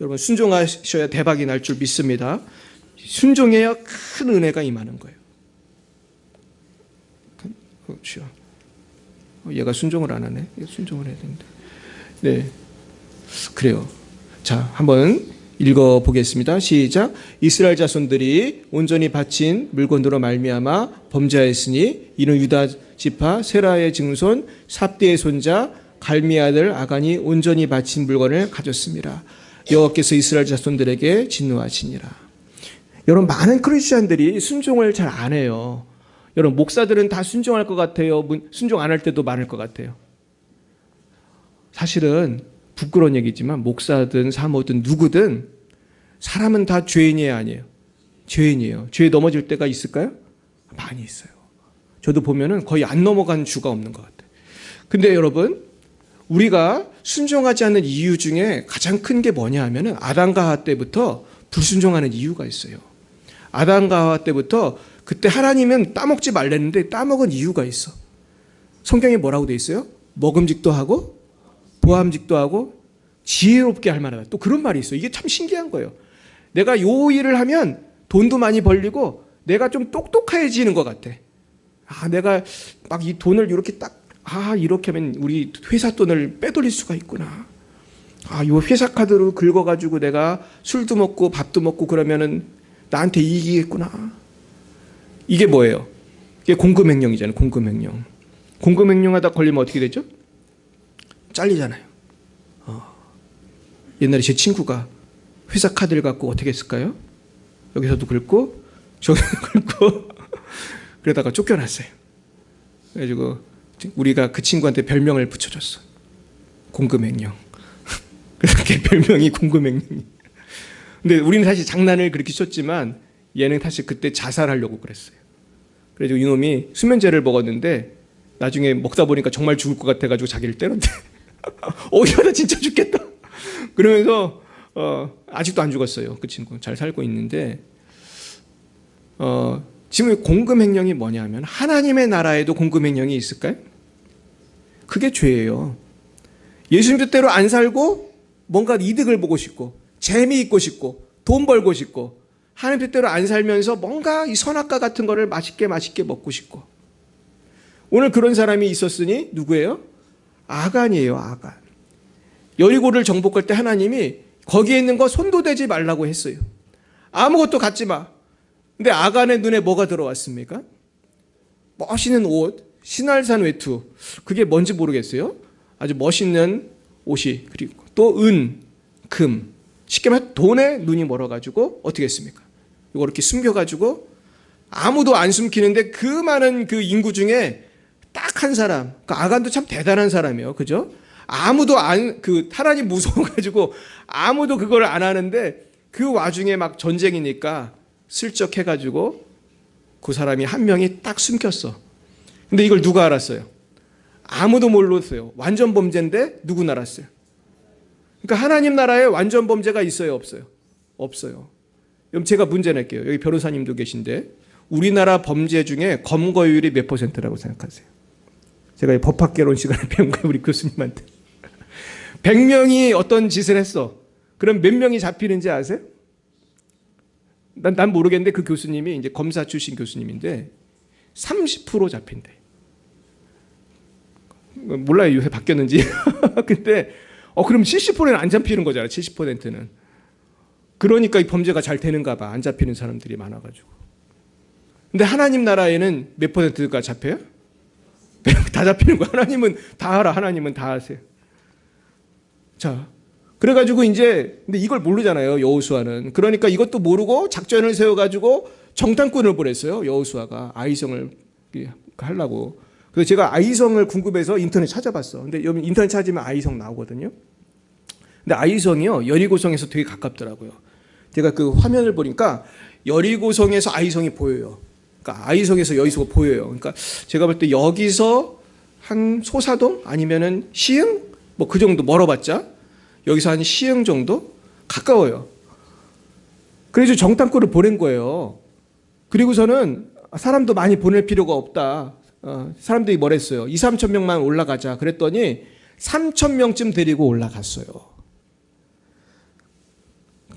여러분 순종하셔야 대박이 날 줄 믿습니다. 순종해야 큰 은혜가 임하는 거예요. 그렇죠. 얘가 순종을 안 하네. 순종을 해야 되는데. 네, 그래요. 자, 한번 읽어보겠습니다. 시작. 이스라엘 자손들이 온전히 바친 물건으로 말미암아 범죄하였으니 이는 유다 지파 세라의 증손 삽디의 손자 갈미 아들 아간이 온전히 바친 물건을 가졌습니다. 여호와께서 이스라엘 자손들에게 진노하시니라. 여러분 많은 크리스천들이 순종을 잘 안 해요. 여러분 목사들은 다 순종할 것 같아요. 순종 안 할 때도 많을 것 같아요. 사실은 부끄러운 얘기지만 목사든 사모든 누구든 사람은 다 죄인이에요, 아니에요? 죄인이에요. 죄에 넘어질 때가 있을까요? 많이 있어요. 저도 보면은 거의 안 넘어간 주가 없는 것 같아요. 근데 여러분 우리가 순종하지 않는 이유 중에 가장 큰 게 뭐냐 하면은 아담과 하와 때부터 불순종하는 이유가 있어요. 아담과 하와 때부터 그때 하나님은 따먹지 말랬는데 따먹은 이유가 있어. 성경에 뭐라고 돼 있어요? 먹음직도 하고 보암직도 하고 지혜롭게 할 만하다. 또 그런 말이 있어요. 이게 참 신기한 거예요. 내가 요 일을 하면 돈도 많이 벌리고 내가 좀 똑똑해지는 것 같아. 내가 막 이 돈을 이렇게 이렇게 하면 우리 회사 돈을 빼돌릴 수가 있구나. 이 회사 카드로 긁어가지고 내가 술도 먹고 밥도 먹고 그러면은 나한테 이익이겠구나. 이게 뭐예요? 이게 공금횡령이잖아요. 공금횡령. 공금횡령하다 걸리면 어떻게 되죠? 잘리잖아요. 옛날에 제 친구가 회사 카드를 갖고 어떻게 했을까요? 여기서도 긁고 저기도 긁고 그러다가 쫓겨났어요. 그래가지고 우리가 그 친구한테 별명을 붙여줬어. 공금횡령. 그렇게 별명이 공금횡령이. 근데 우리는 사실 장난을 그렇게 쳤지만 얘는 사실 그때 자살하려고 그랬어요. 그래서 이놈이 수면제를 먹었는데 나중에 먹다 보니까 정말 죽을 것 같아가지고 자기를 때렸대. 이러다 진짜 죽겠다. 그러면서 아직도 안 죽었어요. 그 친구 잘 살고 있는데 지금 공금횡령이 뭐냐면 하나님의 나라에도 공금횡령이 있을까요? 그게 죄예요. 예수님 뜻대로 안 살고 뭔가 이득을 보고 싶고 재미있고 싶고 돈 벌고 싶고 하나님 뜻대로 안 살면서 뭔가 이 선악과 같은 거를 맛있게 먹고 싶고 오늘 그런 사람이 있었으니 누구예요? 아간이에요. 아간. 여리고를 정복할 때 하나님이 거기에 있는 거 손도 대지 말라고 했어요. 아무것도 갖지 마. 근데 아간의 눈에 뭐가 들어왔습니까? 멋있는 옷, 신할산 외투. 그게 뭔지 모르겠어요. 아주 멋있는 옷이 그리고 또 은, 금. 쉽게 말해 돈에 눈이 멀어가지고 어떻게 했습니까? 이거 이렇게 숨겨가지고 아무도 안 숨기는데 그 많은 그 인구 중에 딱 한 사람. 그 아간도 참 대단한 사람이에요. 그죠? 아무도 하나님 무서워가지고 아무도 그걸 안 하는데 그 와중에 막 전쟁이니까 슬쩍 해가지고 그 사람이 한 명이 딱 숨겼어. 근데 이걸 누가 알았어요? 아무도 몰랐어요. 완전 범죄인데 누구 알았어요? 그러니까 하나님 나라에 완전 범죄가 있어요, 없어요? 없어요. 그럼 제가 문제 낼게요. 여기 변호사님도 계신데 우리나라 범죄 중에 검거율이 몇 %라고 생각하세요? 제가 법학개론 시간에 배운 거예요, 우리 교수님한테. 100명이 어떤 짓을 했어. 그럼 몇 명이 잡히는지 아세요? 난 모르겠는데 그 교수님이 이제 검사 출신 교수님인데 30% 잡힌대. 몰라요, 요새 바뀌었는지. 근데 그럼 70%는 안 잡히는 거잖아. 70%는. 그러니까 이 범죄가 잘 되는가 봐. 안 잡히는 사람들이 많아가지고. 근데 하나님 나라에는 몇 %가 잡혀요? 다 잡히는 거야. 하나님은 다 알아. 하나님은 다 아세요. 자, 그래가지고 이제 근데 이걸 모르잖아요. 여호수아는. 그러니까 이것도 모르고 작전을 세워가지고 정탐꾼을 보냈어요. 여호수아가 아이성을 하려고. 그래서 제가 아이성을 궁금해서 인터넷 찾아봤어. 근데 여러분 인터넷 찾으면 아이성 나오거든요. 근데 아이성이요 여리고성에서 되게 가깝더라고요. 제가 그 화면을 보니까 여리고성에서 아이성이 보여요. 그러니까 아이성에서 여기서 보여요. 그러니까 제가 볼 때 여기서 한 소사동 아니면은 시흥 뭐 그 정도 멀어봤자 여기서 한 시흥 정도 가까워요. 그래서 정탐꾼을 보낸 거예요. 그리고서는 사람도 많이 보낼 필요가 없다. 사람들이 뭐랬어요? 2, 3천 명만 올라가자. 그랬더니 3천 명쯤 데리고 올라갔어요.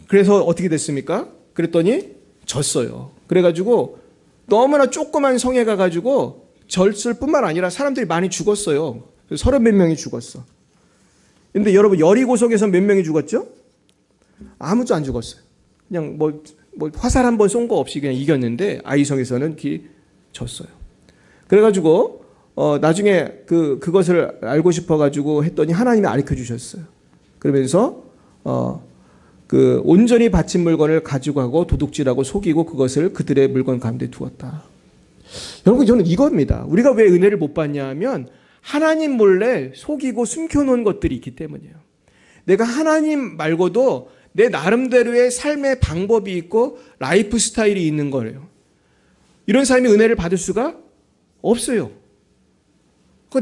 그래서 어떻게 됐습니까? 그랬더니 졌어요. 그래가지고 너무나 조그만 성에 가가지고 졌을 뿐만 아니라 사람들이 많이 죽었어요. 30몇 명이 죽었어. 근데 여러분 여리고성에서 몇 명이 죽었죠? 아무도 안 죽었어요. 그냥 뭐 화살 한 번 쏜 거 없이 그냥 이겼는데 아이성에서는 졌어요. 그래가지고 나중에 그것을 알고 싶어가지고 했더니 하나님이 알려 주셨어요. 그러면서 온전히 바친 물건을 가지고 가고 도둑질하고 속이고 그것을 그들의 물건 가운데 두었다. 여러분 저는 이겁니다. 우리가 왜 은혜를 못 받냐 하면 하나님 몰래 속이고 숨겨놓은 것들이 있기 때문이에요. 내가 하나님 말고도 내 나름대로의 삶의 방법이 있고 라이프 스타일이 있는 거예요. 이런 삶이 은혜를 받을 수가 없어요.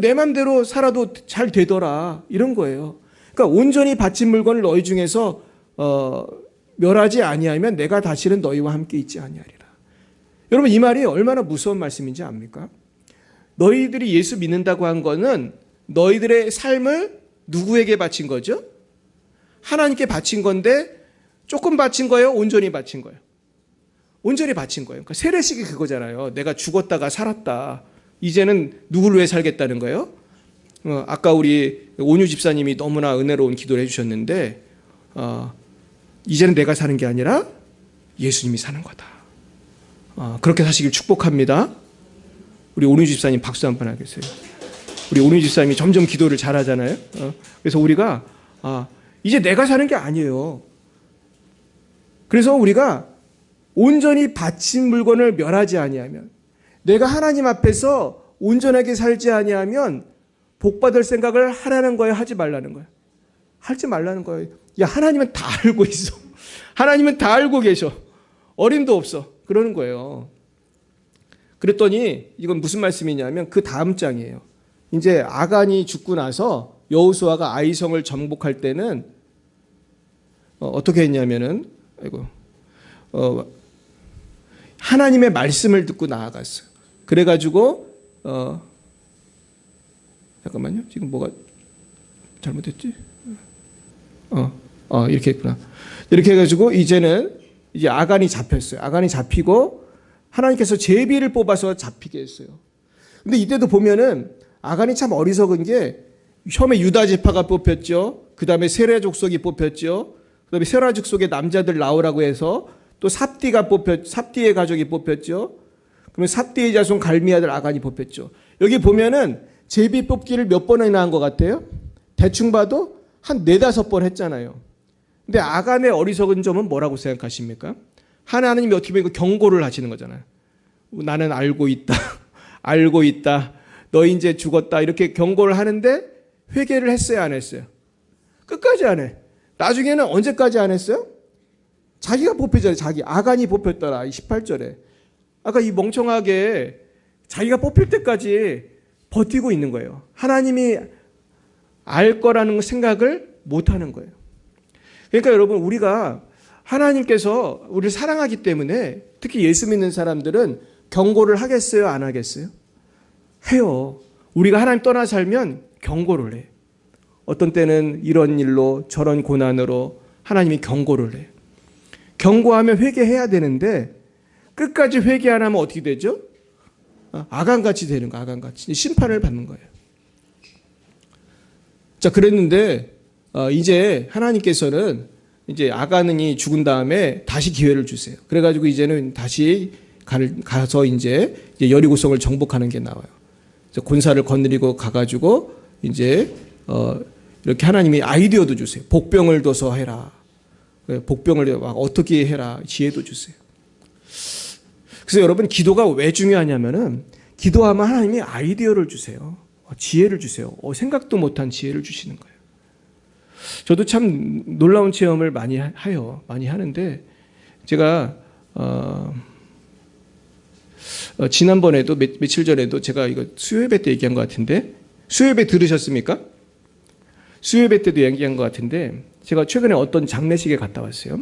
내 맘대로 살아도 잘 되더라 이런 거예요. 그러니까 온전히 바친 물건을 너희 중에서 멸하지 아니하면 내가 다시는 너희와 함께 있지 아니하리라. 여러분 이 말이 얼마나 무서운 말씀인지 압니까? 너희들이 예수 믿는다고 한 거는 너희들의 삶을 누구에게 바친 거죠? 하나님께 바친 건데 조금 바친 거예요? 온전히 바친 거예요? 온전히 바친 거예요. 그러니까 세례식이 그거잖아요. 내가 죽었다가 살았다. 이제는 누구를 위해 살겠다는 거예요? 아까 우리 온유 집사님이 너무나 은혜로운 기도를 해주셨는데 이제는 내가 사는 게 아니라 예수님이 사는 거다. 그렇게 사시길 축복합니다. 우리 온유 집사님 박수 한번 하겠어요. 우리 온유 집사님이 점점 기도를 잘하잖아요. 그래서 우리가 이제 내가 사는 게 아니에요. 그래서 우리가 온전히 바친 물건을 멸하지 아니하면 내가 하나님 앞에서 온전하게 살지 아니하면 복받을 생각을 하라는 거예요? 하지 말라는 거예요? 하지 말라는 거예요. 야, 하나님은 다 알고 있어. 하나님은 다 알고 계셔. 어림도 없어. 그러는 거예요. 그랬더니 이건 무슨 말씀이냐면 그 다음 장이에요. 이제 아간이 죽고 나서 여호수아가 아이성을 정복할 때는 어떻게 했냐면은 하나님의 말씀을 듣고 나아갔어요. 그래가지고 잠깐만요. 지금 뭐가 잘못됐지? 이렇게 했구나. 이렇게 해가지고 이제 아간이 잡혔어요. 아간이 잡히고 하나님께서 제비를 뽑아서 잡히게 했어요. 근데 이때도 보면은 아간이 참 어리석은 게 처음에 유다 지파가 뽑혔죠. 그 다음에 세라 족속이 뽑혔죠. 그 다음에 세라 족속의 남자들 나오라고 해서 또 삽디의 가족이 뽑혔죠. 그러면 삽디의 자손 갈미 아들 아간이 뽑혔죠. 여기 보면은 제비 뽑기를 몇 번이나 한 것 같아요? 대충 봐도 한 4-5번 했잖아요. 근데 아간의 어리석은 점은 뭐라고 생각하십니까? 하나님이 어떻게 보면 경고를 하시는 거잖아요. 나는 알고 있다. 알고 있다. 너 이제 죽었다. 이렇게 경고를 하는데 회개를 했어요, 안 했어요? 끝까지 안 해. 나중에는 언제까지 안 했어요? 자기가 뽑혔잖아요. 아간이 뽑혔더라. 18절에. 아까 이 멍청하게 자기가 뽑힐 때까지 버티고 있는 거예요. 하나님이 알 거라는 생각을 못 하는 거예요. 그러니까 여러분 우리가 하나님께서 우리를 사랑하기 때문에 특히 예수 믿는 사람들은 경고를 하겠어요? 안 하겠어요? 해요. 우리가 하나님 떠나 살면 경고를 해. 어떤 때는 이런 일로 저런 고난으로 하나님이 경고를 해. 경고하면 회개해야 되는데 끝까지 회개 안 하면 어떻게 되죠? 아간같이 되는 거야. 아간같이. 심판을 받는 거예요. 자, 그랬는데 이제 하나님께서는 이제 아간이 죽은 다음에 다시 기회를 주세요. 그래가지고 이제는 다시 가서 이제 여리고성을 정복하는 게 나와요. 그래서 군사를 거느리고 가가지고 이제 이렇게 하나님이 아이디어도 주세요. 복병을 둬서 해라. 복병을 막 어떻게 해라. 지혜도 주세요. 그래서 여러분 기도가 왜 중요하냐면은 기도하면 하나님이 아이디어를 주세요. 지혜를 주세요. 생각도 못한 지혜를 주시는 거예요. 저도 참 놀라운 체험을 많이 해요. 많이 하는데 제가 지난번에도 며칠 전에도 제가 이거 수요예배 때 얘기한 것 같은데 수요예배 들으셨습니까? 수요예배 때도 얘기한 것 같은데 제가 최근에 어떤 장례식에 갔다 왔어요.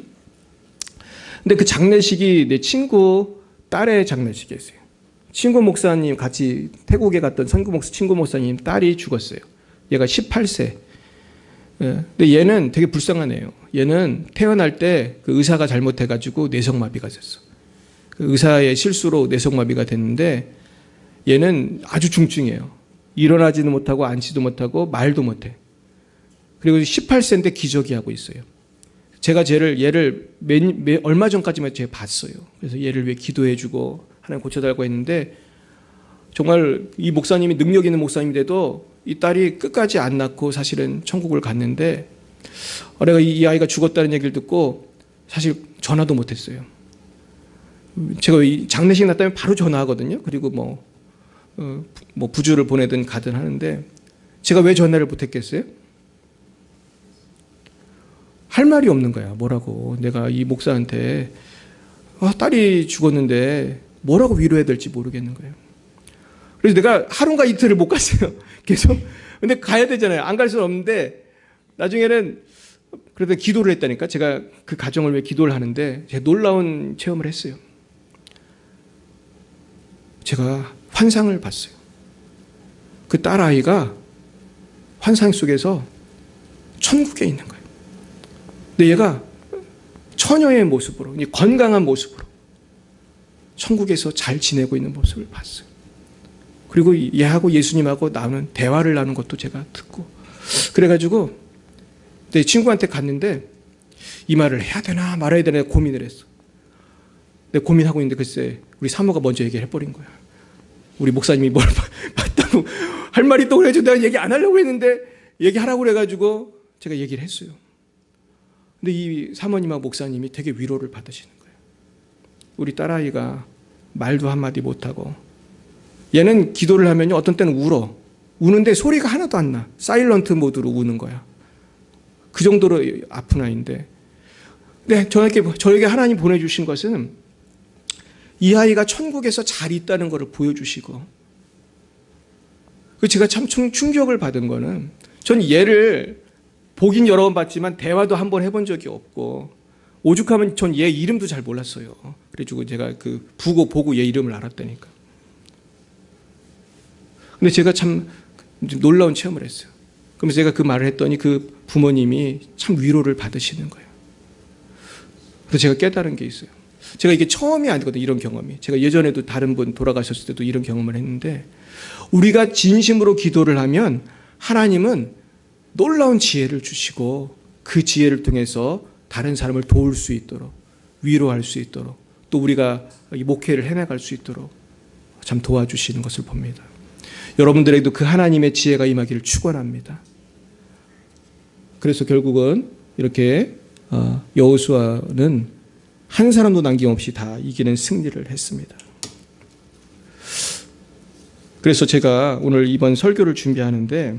근데 그 장례식이 내 친구 딸의 장례식이었어요. 친구 목사님 같이 태국에 갔던 친구 목사님 딸이 죽었어요. 얘가 18세. 근데 얘는 되게 불쌍하네요. 얘는 태어날 때 그 의사가 잘못해가지고 뇌성마비가 됐어. 그 의사의 실수로 뇌성마비가 됐는데 얘는 아주 중증이에요. 일어나지도 못하고 앉지도 못하고 말도 못해. 그리고 18세인데 기저귀 하고 있어요. 제가 얘를 얼마 전까지만 제가 봤어요. 그래서 얘를 위해 기도해주고 하나님 고쳐달라고 했는데 정말 이 목사님이 능력 있는 목사님인데도 이 딸이 끝까지 안 낳고 사실은 천국을 갔는데 내가 이 아이가 죽었다는 얘기를 듣고 사실 전화도 못했어요. 제가 장례식 났다면 바로 전화하거든요. 그리고 뭐 부주를 보내든 가든 하는데 제가 왜 전화를 못했겠어요? 할 말이 없는 거야. 뭐라고. 내가 이 목사한테 딸이 죽었는데 뭐라고 위로해야 될지 모르겠는 거예요. 그래서 내가 하루인가 이틀을 못 갔어요. 계속. 근데 가야 되잖아요. 안 갈 수는 없는데 나중에는 그래도 기도를 했다니까. 제가 그 가정을 위해 기도를 하는데 제가 놀라운 체험을 했어요. 제가 환상을 봤어요. 그 딸아이가 환상 속에서 천국에 있는 거예요. 근데 얘가 처녀의 모습으로, 건강한 모습으로 천국에서 잘 지내고 있는 모습을 봤어요. 그리고 얘하고 예수님하고 나누는 대화를 나눈 것도 제가 듣고 그래가지고 내 친구한테 갔는데 이 말을 해야 되나 말아야 되나 고민을 했어. 내가 고민하고 있는데 글쎄 우리 사모가 먼저 얘기를 해버린 거야. 우리 목사님이 뭘 봤다고 할 말이 있다고 그래가지고 내가 얘기 안 하려고 했는데 얘기하라고 그래가지고 제가 얘기를 했어요. 근데 이 사모님하고 목사님이 되게 위로를 받으시는 거예요. 우리 딸아이가 말도 한마디 못하고 얘는 기도를 하면 어떤 때는 울어. 우는데 소리가 하나도 안 나. 사일런트 모드로 우는 거야. 그 정도로 아픈 아이인데. 근데 저에게 하나님 보내주신 것은 이 아이가 천국에서 잘 있다는 것을 보여주시고 제가 참 충격을 받은 거는 전 얘를 보긴 여러 번 봤지만 대화도 한 번 해본 적이 없고 오죽하면 전 얘 이름도 잘 몰랐어요. 그래가지고 제가 보고 얘 이름을 알았다니까. 근데 제가 참 놀라운 체험을 했어요. 그러면서 제가 그 말을 했더니 그 부모님이 참 위로를 받으시는 거예요. 그래서 제가 깨달은 게 있어요. 제가 이게 처음이 아니거든요. 이런 경험이. 제가 예전에도 다른 분 돌아가셨을 때도 이런 경험을 했는데 우리가 진심으로 기도를 하면 하나님은 놀라운 지혜를 주시고 그 지혜를 통해서 다른 사람을 도울 수 있도록 위로할 수 있도록 또 우리가 이 목회를 해나갈 수 있도록 참 도와주시는 것을 봅니다. 여러분들에게도 그 하나님의 지혜가 임하기를 축원합니다. 그래서 결국은 이렇게 여호수아는 한 사람도 남김없이 다 이기는 승리를 했습니다. 그래서 제가 오늘 이번 설교를 준비하는데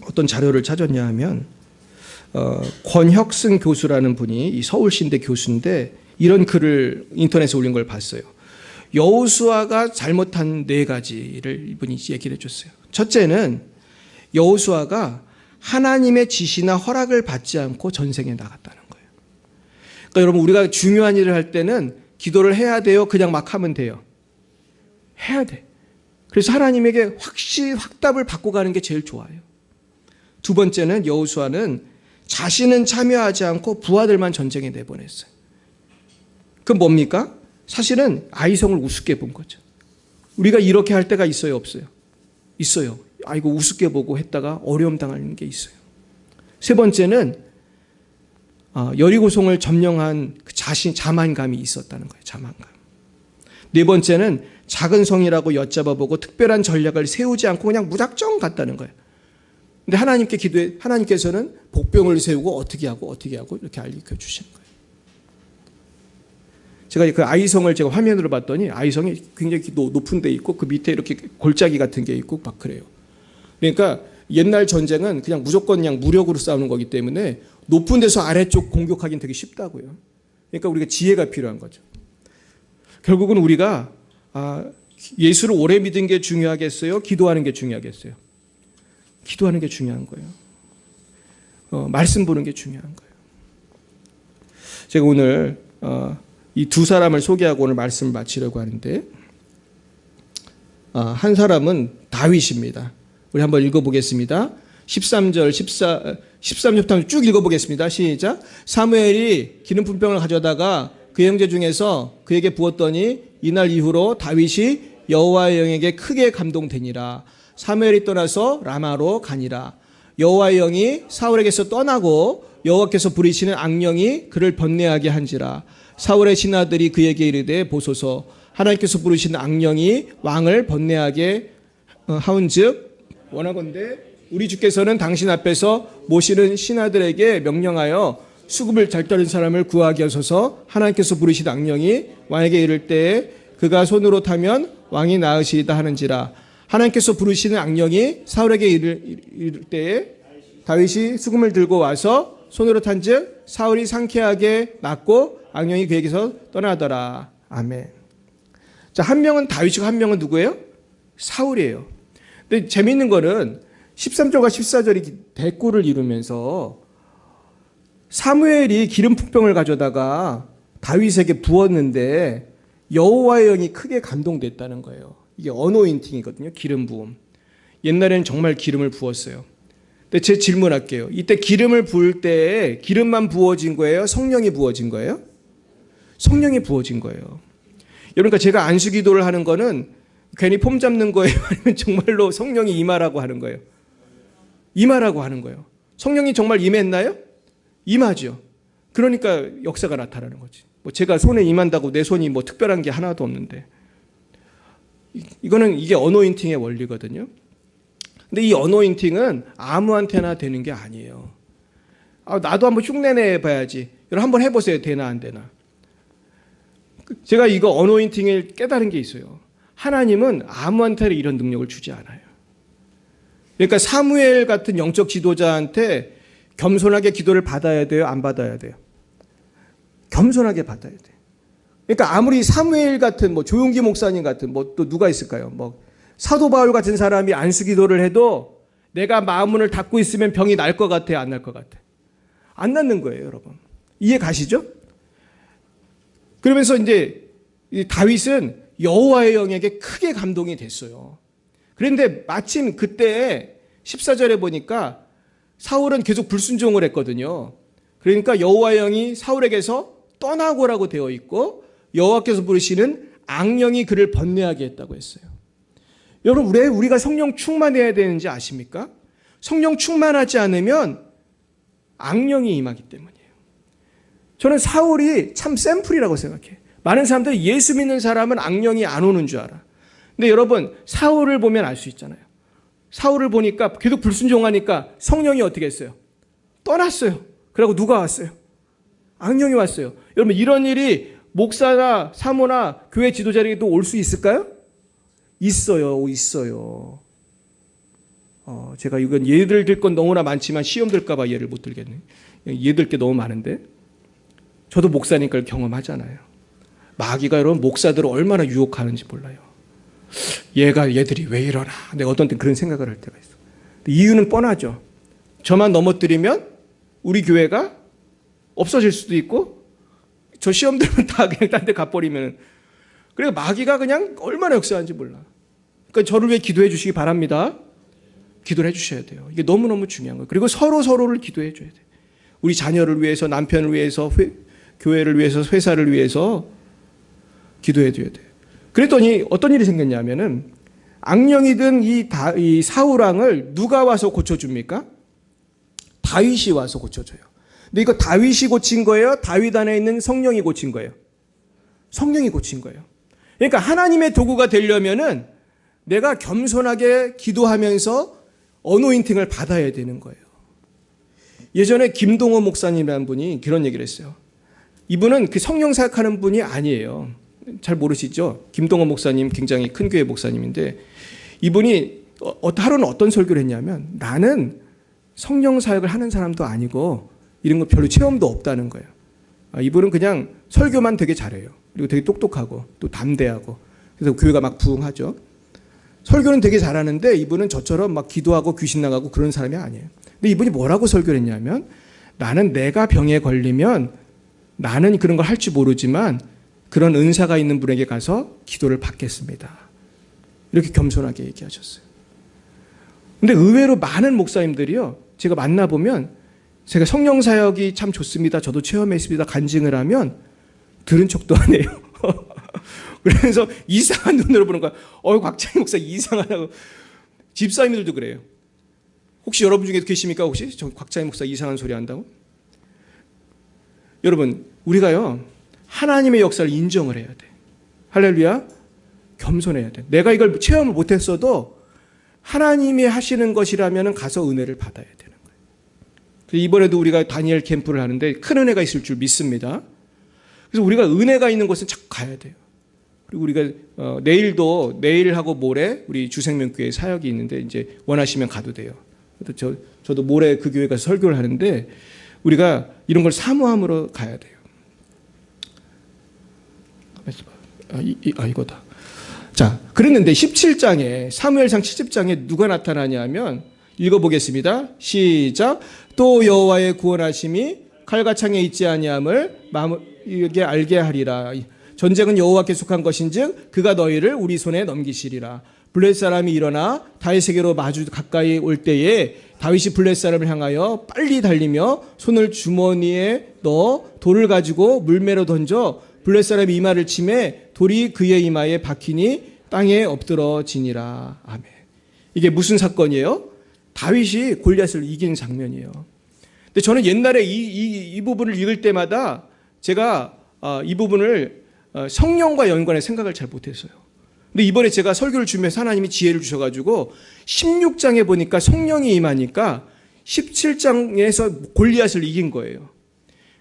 어떤 자료를 찾았냐 하면 권혁승 교수라는 분이 이 서울신대 교수인데 이런 글을 인터넷에 올린 걸 봤어요. 여호수아가 잘못한 4가지를 이분이 얘기를 해줬어요. 첫째는 여호수아가 하나님의 지시나 허락을 받지 않고 전쟁에 나갔다는 거예요. 그러니까 여러분 우리가 중요한 일을 할 때는 기도를 해야 돼요? 그냥 막 하면 돼요? 해야 돼. 그래서 하나님에게 확답을 받고 가는 게 제일 좋아요. 두 번째는 여호수아는 자신은 참여하지 않고 부하들만 전쟁에 내보냈어요. 그건 뭡니까? 사실은 아이성을 우습게 본 거죠. 우리가 이렇게 할 때가 있어요, 없어요? 있어요. 아이고 우습게 보고 했다가 어려움 당하는 게 있어요. 세 번째는 여리고성을 점령한 그 자만감이 있었다는 거예요. 자만감. 네 번째는 작은 성이라고 엿잡아보고 특별한 전략을 세우지 않고 그냥 무작정 갔다는 거예요. 근데 하나님께서는 복병을 세우고 어떻게 하고 이렇게 알려 주시는 거예요. 제가 그 아이성을 제가 화면으로 봤더니 아이성이 굉장히 높은 데 있고 그 밑에 이렇게 골짜기 같은 게 있고 막 그래요. 그러니까 옛날 전쟁은 그냥 무조건 그냥 무력으로 싸우는 거기 때문에 높은 데서 아래쪽 공격하기는 되게 쉽다고요. 그러니까 우리가 지혜가 필요한 거죠. 결국은 우리가 예수를 오래 믿은 게 중요하겠어요? 기도하는 게 중요하겠어요? 기도하는 게 중요한 거예요. 말씀 보는 게 중요한 거예요. 제가 오늘 이 두 사람을 소개하고 오늘 말씀을 마치려고 하는데 한 사람은 다윗입니다. 우리 한번 읽어보겠습니다. 13절부터 쭉 읽어보겠습니다. 시작. 사무엘이 기름 품병을 가져다가 그 형제 중에서 그에게 부었더니 이날 이후로 다윗이 여호와의 영에게 크게 감동되니라. 사무엘이 떠나서 라마로 가니라. 여호와의 영이 사울에게서 떠나고 여호와께서 부리시는 악령이 그를 번뇌하게 한지라. 사울의 신하들이 그에게 이르되 보소서 하나님께서 부르시는 악령이 왕을 번뇌하게 하온즉 원하건대 우리 주께서는 당신 앞에서 모시는 신하들에게 명령하여 수급을 잘 따른 사람을 구하게 하소서. 하나님께서 부르시는 악령이 왕에게 이를 때에 그가 손으로 타면 왕이 나으시리다 하는지라. 하나님께서 부르시는 악령이 사울에게 이를 때에 다윗이 수금을 들고 와서 손으로 탄즉 사울이 상쾌하게 낫고 악령이 그에게서 떠나더라. 아멘. 자, 한 명은 다윗이고 한 명은 누구예요? 사울이에요. 근데 재미있는 거는 13절과 14절이 대꾸를 이루면서 사무엘이 기름 품병을 가져다가 다윗에게 부었는데 여호와의 영이 크게 감동됐다는 거예요. 이게 어노인팅이거든요. 기름 부음. 옛날에는 정말 기름을 부었어요. 근데 제 질문할게요. 이때 기름을 부을 때 기름만 부어진 거예요? 성령이 부어진 거예요? 성령이 부어진 거예요. 그러니까 제가 안수기도를 하는 거는 괜히 폼 잡는 거예요? 아니면 정말로 성령이 임하라고 하는 거예요? 임하라고 하는 거예요. 성령이 정말 임했나요? 임하죠. 그러니까 역사가 나타나는 거지. 뭐 제가 손에 임한다고 내 손이 뭐 특별한 게 하나도 없는데. 이게 어노인팅의 원리거든요. 근데 이 어노인팅은 아무한테나 되는 게 아니에요. 나도 한번 흉내내 봐야지. 여러분 한번 해보세요. 되나 안 되나. 제가 이거 어노인팅을 깨달은 게 있어요. 하나님은 아무한테나 이런 능력을 주지 않아요. 그러니까 사무엘 같은 영적 지도자한테 겸손하게 기도를 받아야 돼요? 안 받아야 돼요? 겸손하게 받아야 돼요. 그러니까 아무리 사무엘 같은 뭐 조용기 목사님 같은 뭐 또 누가 있을까요? 뭐 사도 바울 같은 사람이 안수기도를 해도 내가 마음문을 닫고 있으면 병이 날 것 같아요? 안 날 것 같아요? 안 낫는 거예요, 여러분. 이해 가시죠? 그러면서 이제 다윗은 여호와의 영에게 크게 감동이 됐어요. 그런데 마침 그때 14절에 보니까 사울은 계속 불순종을 했거든요. 그러니까 여호와의 영이 사울에게서 떠나고라고 되어 있고 여호와께서 부르시는 악령이 그를 번뇌하게 했다고 했어요. 여러분 왜 우리가 성령 충만해야 되는지 아십니까? 성령 충만하지 않으면 악령이 임하기 때문이에요. 저는 사울이 참 샘플이라고 생각해요. 많은 사람들이 예수 믿는 사람은 악령이 안 오는 줄 알아. 근데 여러분 사울을 보면 알 수 있잖아요. 사울을 보니까 계속 불순종하니까 성령이 어떻게 했어요? 떠났어요. 그리고 누가 왔어요? 악령이 왔어요. 여러분 이런 일이 목사나 사모나 교회 지도자에게도 올 수 있을까요? 있어요. 제가 이건 예를 들 건 너무나 많지만 시험 들까 봐 예를 못 들겠네. 예들 게 너무 많은데 저도 목사니까 경험하잖아요. 마귀가 여러분 목사들을 얼마나 유혹하는지 몰라요. 얘들이 왜 이러나. 내가 어떤 때 그런 생각을 할 때가 있어. 이유는 뻔하죠. 저만 넘어뜨리면 우리 교회가 없어질 수도 있고 저 시험 들면 다 그냥 딴 데 가버리면 그래서 마귀가 그냥 얼마나 역사하는지 몰라. 그러니까 저를 위해 기도해 주시기 바랍니다. 기도를 해 주셔야 돼요. 이게 너무너무 중요한 거예요. 그리고 서로를 기도해 줘야 돼요. 우리 자녀를 위해서, 남편을 위해서, 교회를 위해서, 회사를 위해서 기도해 줘야 돼요. 그랬더니 어떤 일이 생겼냐면은 악령이 든 이 사울왕을 누가 와서 고쳐줍니까? 다윗이 와서 고쳐줘요. 근데 이거 다윗이 고친 거예요? 다윗 안에 있는 성령이 고친 거예요? 성령이 고친 거예요. 그러니까 하나님의 도구가 되려면은 내가 겸손하게 기도하면서 어노인팅을 받아야 되는 거예요. 예전에 김동호 목사님이라는 분이 그런 얘기를 했어요. 이분은 그 성령 사역하는 분이 아니에요. 잘 모르시죠? 김동호 목사님 굉장히 큰 교회 목사님인데 이분이 하루는 어떤 설교를 했냐면 나는 성령 사역을 하는 사람도 아니고 이런 거 별로 체험도 없다는 거예요. 이분은 그냥 설교만 되게 잘해요. 그리고 되게 똑똑하고 또 담대하고 그래서 교회가 막 부흥하죠. 설교는 되게 잘하는데 이분은 저처럼 막 기도하고 귀신 나가고 그런 사람이 아니에요. 근데 이분이 뭐라고 설교를 했냐면 나는 내가 병에 걸리면 나는 그런 걸 할 줄 모르지만 그런 은사가 있는 분에게 가서 기도를 받겠습니다. 이렇게 겸손하게 얘기하셨어요. 근데 의외로 많은 목사님들이요, 제가 만나보면 제가 성령 사역이 참 좋습니다, 저도 체험했습니다 간증을 하면 들은 척도 안 해요. 그래서 이상한 눈으로 보는 거야. 곽창희 목사 이상하다고. 집사님들도 그래요. 혹시 여러분 중에 계십니까? 혹시 저 곽창희 목사 이상한 소리 한다고? 여러분, 우리가요 하나님의 역사를 인정을 해야 돼. 할렐루야. 겸손해야 돼. 내가 이걸 체험을 못했어도 하나님이 하시는 것이라면 가서 은혜를 받아야 되는 거예요. 이번에도 우리가 다니엘 캠프를 하는데 큰 은혜가 있을 줄 믿습니다. 그래서 우리가 은혜가 있는 곳은 자꾸 가야 돼요. 그리고 우리가 내일하고 모레 우리 주생명교회 사역이 있는데 이제 원하시면 가도 돼요. 저도 모레 그 교회 가서 설교를 하는데 우리가 이런 걸 사모함으로 가야 돼요. 이거다. 자, 그랬는데 17장에 사무엘상 70장에 누가 나타나냐면 읽어보겠습니다. 시작. 또 여호와의 구원하심이 칼과 창에 있지 아니함을 마음에 알게 하리라. 전쟁은 여호와께 속한 것인즉 그가 너희를 우리 손에 넘기시리라. 블레셋 사람이 일어나 다윗에게로 마주 가까이 올 때에 다윗이 블레셋 사람을 향하여 빨리 달리며 손을 주머니에 넣어 돌을 가지고 물매로 던져 블레셋 사람이 이마를 치매 돌이 그의 이마에 박히니 땅에 엎드러지니라. 아멘. 이게 무슨 사건이에요? 다윗이 골리앗을 이긴 장면이에요. 근데 저는 옛날에 이 부분을 읽을 때마다 제가 이 부분을 성령과 연관해 생각을 잘 못했어요. 근데 이번에 제가 설교를 주면서 하나님이 지혜를 주셔가지고 16장에 보니까 성령이 임하니까 17장에서 골리앗을 이긴 거예요.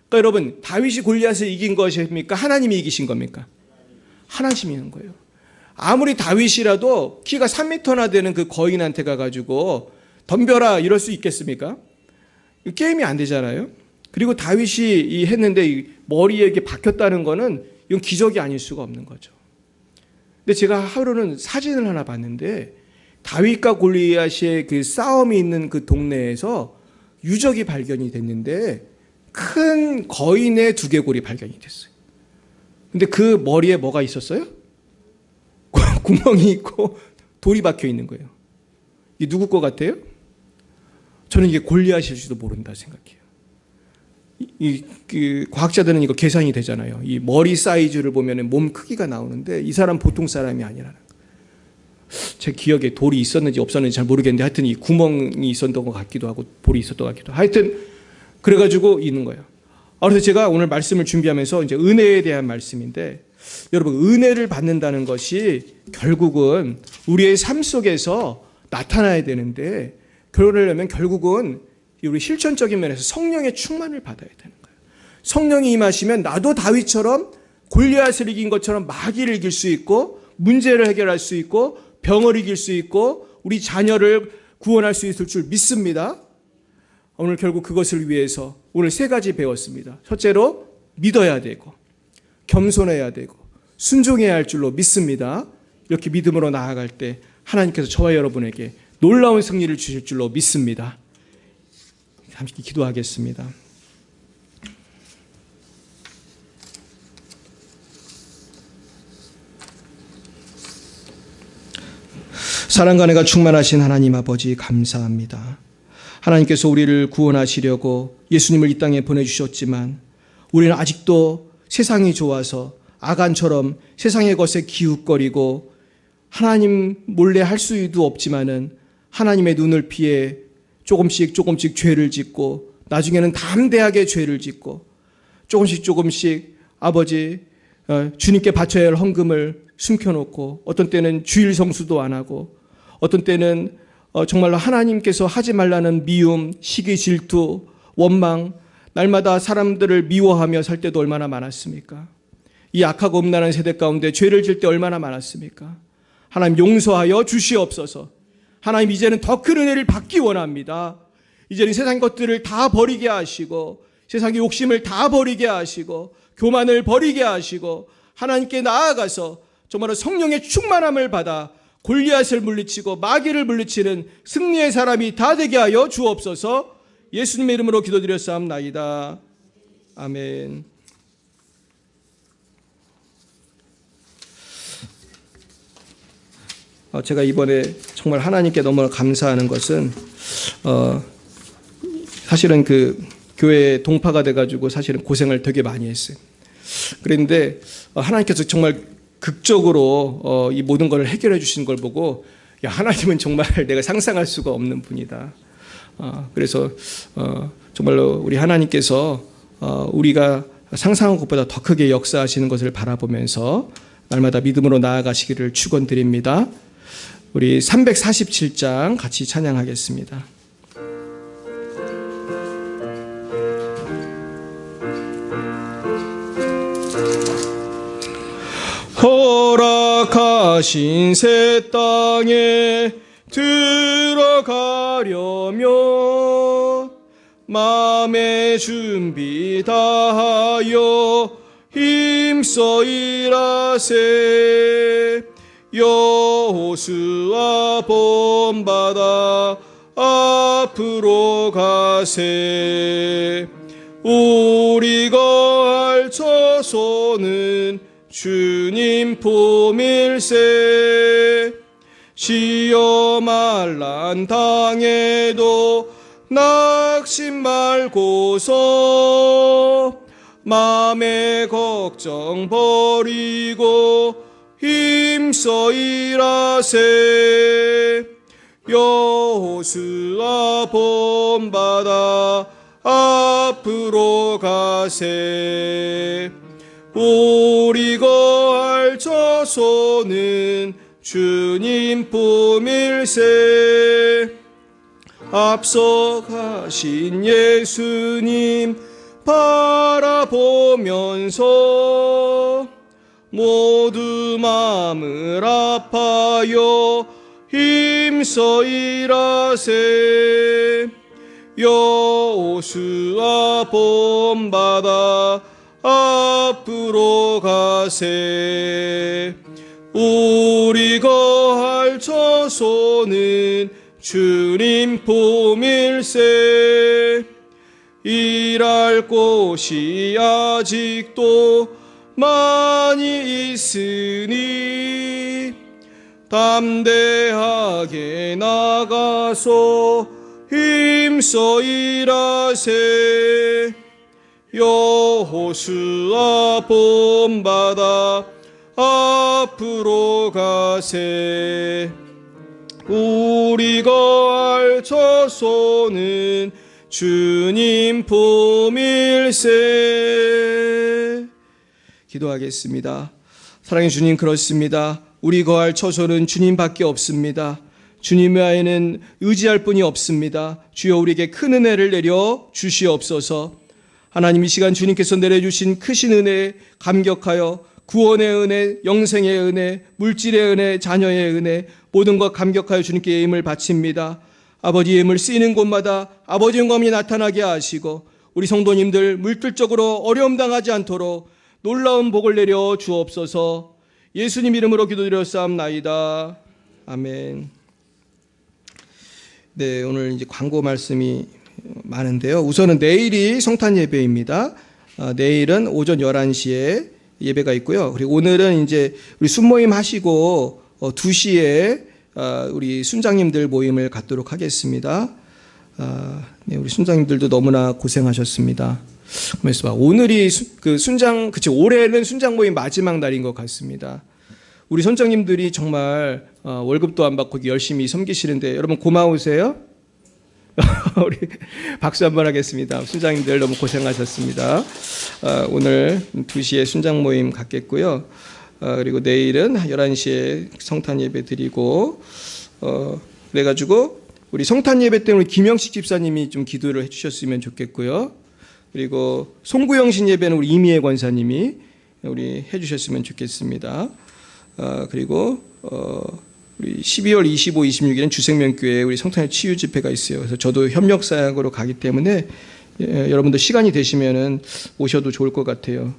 그러니까 여러분, 다윗이 골리앗을 이긴 것입니까? 하나님이 이기신 겁니까? 하나님이 이기는 거예요. 아무리 다윗이라도 키가 3m나 되는 그 거인한테 가가지고 덤벼라 이럴 수 있겠습니까? 게임이 안 되잖아요. 그리고 다윗이 했는데 머리에 이렇게 박혔다는 거는 이건 기적이 아닐 수가 없는 거죠. 근데 제가 하루는 사진을 하나 봤는데 다윗과 골리앗의 그 싸움이 있는 그 동네에서 유적이 발견이 됐는데 큰 거인의 두개골이 발견이 됐어요. 근데 그 머리에 뭐가 있었어요? 구멍이 있고 돌이 박혀 있는 거예요. 이게 누구 것 같아요? 저는 이게 골리앗일지도 모른다 생각해요. 과학자들은 이거 계산이 되잖아요. 이 머리 사이즈를 보면 몸 크기가 나오는데 이 사람 보통 사람이 아니라는 거예요. 제 기억에 돌이 있었는지 없었는지 잘 모르겠는데 하여튼 이 구멍이 있었던 것 같기도 하고 볼이 있었던 것 같기도 하고 하여튼 그래가지고 있는 거예요. 그래서 제가 오늘 말씀을 준비하면서 이제 은혜에 대한 말씀인데 여러분, 은혜를 받는다는 것이 결국은 우리의 삶 속에서 나타나야 되는데 그러려면 결국은 우리 실천적인 면에서 성령의 충만을 받아야 되는 거예요. 성령이 임하시면 나도 다윗처럼 골리앗을 이긴 것처럼 마귀를 이길 수 있고 문제를 해결할 수 있고 병을 이길 수 있고 우리 자녀를 구원할 수 있을 줄 믿습니다. 오늘 결국 그것을 위해서 오늘 3가지 배웠습니다. 첫째로 믿어야 되고 겸손해야 되고 순종해야 할 줄로 믿습니다. 이렇게 믿음으로 나아갈 때 하나님께서 저와 여러분에게 놀라운 승리를 주실 줄로 믿습니다. 함께 기도하겠습니다. 사랑과 은혜가 충만하신 하나님 아버지 감사합니다. 하나님께서 우리를 구원하시려고 예수님을 이 땅에 보내주셨지만 우리는 아직도 세상이 좋아서 아간처럼 세상의 것에 기웃거리고 하나님 몰래 할 수도 없지만은 하나님의 눈을 피해 조금씩 죄를 짓고 나중에는 담대하게 죄를 짓고 조금씩 아버지 주님께 바쳐야 할 헌금을 숨겨놓고 어떤 때는 주일 성수도 안 하고 어떤 때는 정말로 하나님께서 하지 말라는 미움, 시기, 질투, 원망 날마다 사람들을 미워하며 살 때도 얼마나 많았습니까? 이 악하고 음란한 세대 가운데 죄를 질 때 얼마나 많았습니까? 하나님 용서하여 주시옵소서. 하나님 이제는 더 큰 은혜를 받기 원합니다. 이제는 세상 것들을 다 버리게 하시고 세상의 욕심을 다 버리게 하시고 교만을 버리게 하시고 하나님께 나아가서 정말로 성령의 충만함을 받아 골리앗을 물리치고 마귀를 물리치는 승리의 사람이 다 되게 하여 주옵소서. 예수님의 이름으로 기도드렸사옵나이다. 아멘. 제가 이번에 정말 하나님께 너무 감사하는 것은 사실은 그 교회 동파가 돼가지고 사실은 고생을 되게 많이 했어요. 그런데 하나님께서 정말 극적으로 이 모든 것을 해결해 주신 걸 보고, 야, 하나님은 정말 내가 상상할 수가 없는 분이다. 그래서 정말로 우리 하나님께서 우리가 상상한 것보다 더 크게 역사하시는 것을 바라보면서 날마다 믿음으로 나아가시기를 축원드립니다. 우리 347장 같이 찬양하겠습니다. 허락하신 새 땅에 들어가려면 마음의 준비 다하여 힘써 일하세. 여호수아 본받아 앞으로 가세. 우리 거할 처소는 주님 품일세. 시험 한란 당해도 낙심 말고서 마음의 걱정 버리고 힘써 일하세. 여호수아 본받아 앞으로 가세. 우리 거할 처소는 주님 품일세. 앞서 가신 예수님 바라보면서 모두 마음을 아파요 힘써 일하세. 여호수아 본받아 앞으로 가세. 우리 거할 처소는 주님 품일세. 일할 곳이 아직도 많이 있으니 담대하게 나가서 힘써 일하세. 여호수아 본받아 앞으로 가세. 우리 거할 처소는 주님 품일세. 기도하겠습니다. 사랑의 주님, 그렇습니다. 우리 거할 처소는 주님밖에 없습니다. 주님 외에는 의지할 분이 없습니다. 주여, 우리에게 큰 은혜를 내려 주시옵소서. 하나님, 이 시간 주님께서 내려주신 크신 은혜에 감격하여 구원의 은혜, 영생의 은혜, 물질의 은혜, 자녀의 은혜, 모든 것 감격하여 주님께 예임을 바칩니다. 아버지 예임을 쓰이는 곳마다 아버지 영광이 나타나게 하시고 우리 성도님들 물질적으로 어려움 당하지 않도록 놀라운 복을 내려 주옵소서. 예수님 이름으로 기도드렸사옵나이다. 아멘. 네, 오늘 이제 광고 말씀이 많은데요. 우선은 내일이 성탄 예배입니다. 내일은 오전 11시에 예배가 있고요. 그리고 오늘은 이제 우리 순모임 하시고 2시에 우리 순장님들 모임을 갖도록 하겠습니다. 네, 우리 순장님들도 너무나 고생하셨습니다. 그래서 오늘이 올해는 순장 모임 마지막 날인 것 같습니다. 우리 선장님들이 정말 월급도 안 받고 열심히 섬기시는데 여러분 고마우세요? 우리 박수 한번 하겠습니다. 순장님들 너무 고생하셨습니다. 오늘 2시에 순장 모임 갖겠고요. 그리고 내일은 11시에 성탄 예배 드리고 그래가지고 우리 성탄 예배 때문에 김영식 집사님이 좀 기도를 해주셨으면 좋겠고요. 그리고 송구영신 예배는 우리 이미애 권사님이 우리 해주셨으면 좋겠습니다. 그리고 우리 12월 25, 26일은 주생명교회에 우리 성탄절 치유 집회가 있어요. 그래서 저도 협력 사역으로 가기 때문에 여러분들 시간이 되시면은 오셔도 좋을 것 같아요.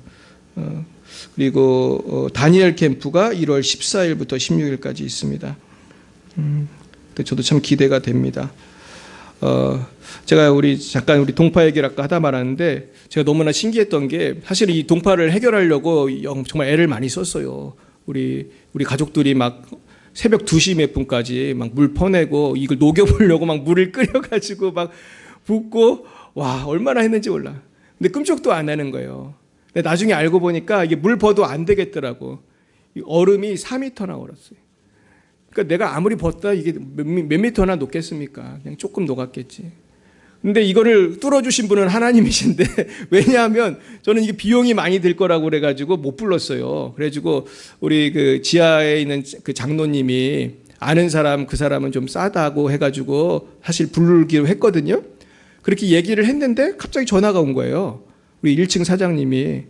그리고 다니엘 캠프가 1월 14일부터 16일까지 있습니다. 저도 참 기대가 됩니다. 제가 잠깐 우리 동파 얘기를 아까 하다 말았는데 제가 너무나 신기했던 게 사실 이 동파를 해결하려고 정말 애를 많이 썼어요. 우리 가족들이 막 새벽 2시 몇 분까지 막 물 퍼내고 이걸 녹여보려고 막 물을 끓여가지고 막 붓고 와 얼마나 했는지 몰라. 근데 끔찍도 안 하는 거예요. 근데 나중에 알고 보니까 이게 물 버도 안 되겠더라고. 이 얼음이 4m나 얼었어요. 그러니까 내가 아무리 벗다 이게 몇 미터나 녹겠습니까? 그냥 조금 녹았겠지. 근데 이거를 뚫어주신 분은 하나님이신데 왜냐하면 저는 이게 비용이 많이 들 거라고 그래가지고 못 불렀어요. 그래가지고 우리 그 지하에 있는 그 장로님이 아는 사람 그 사람은 좀 싸다고 해가지고 사실 부르기로 했거든요. 그렇게 얘기를 했는데 갑자기 전화가 온 거예요. 우리 1층 사장님이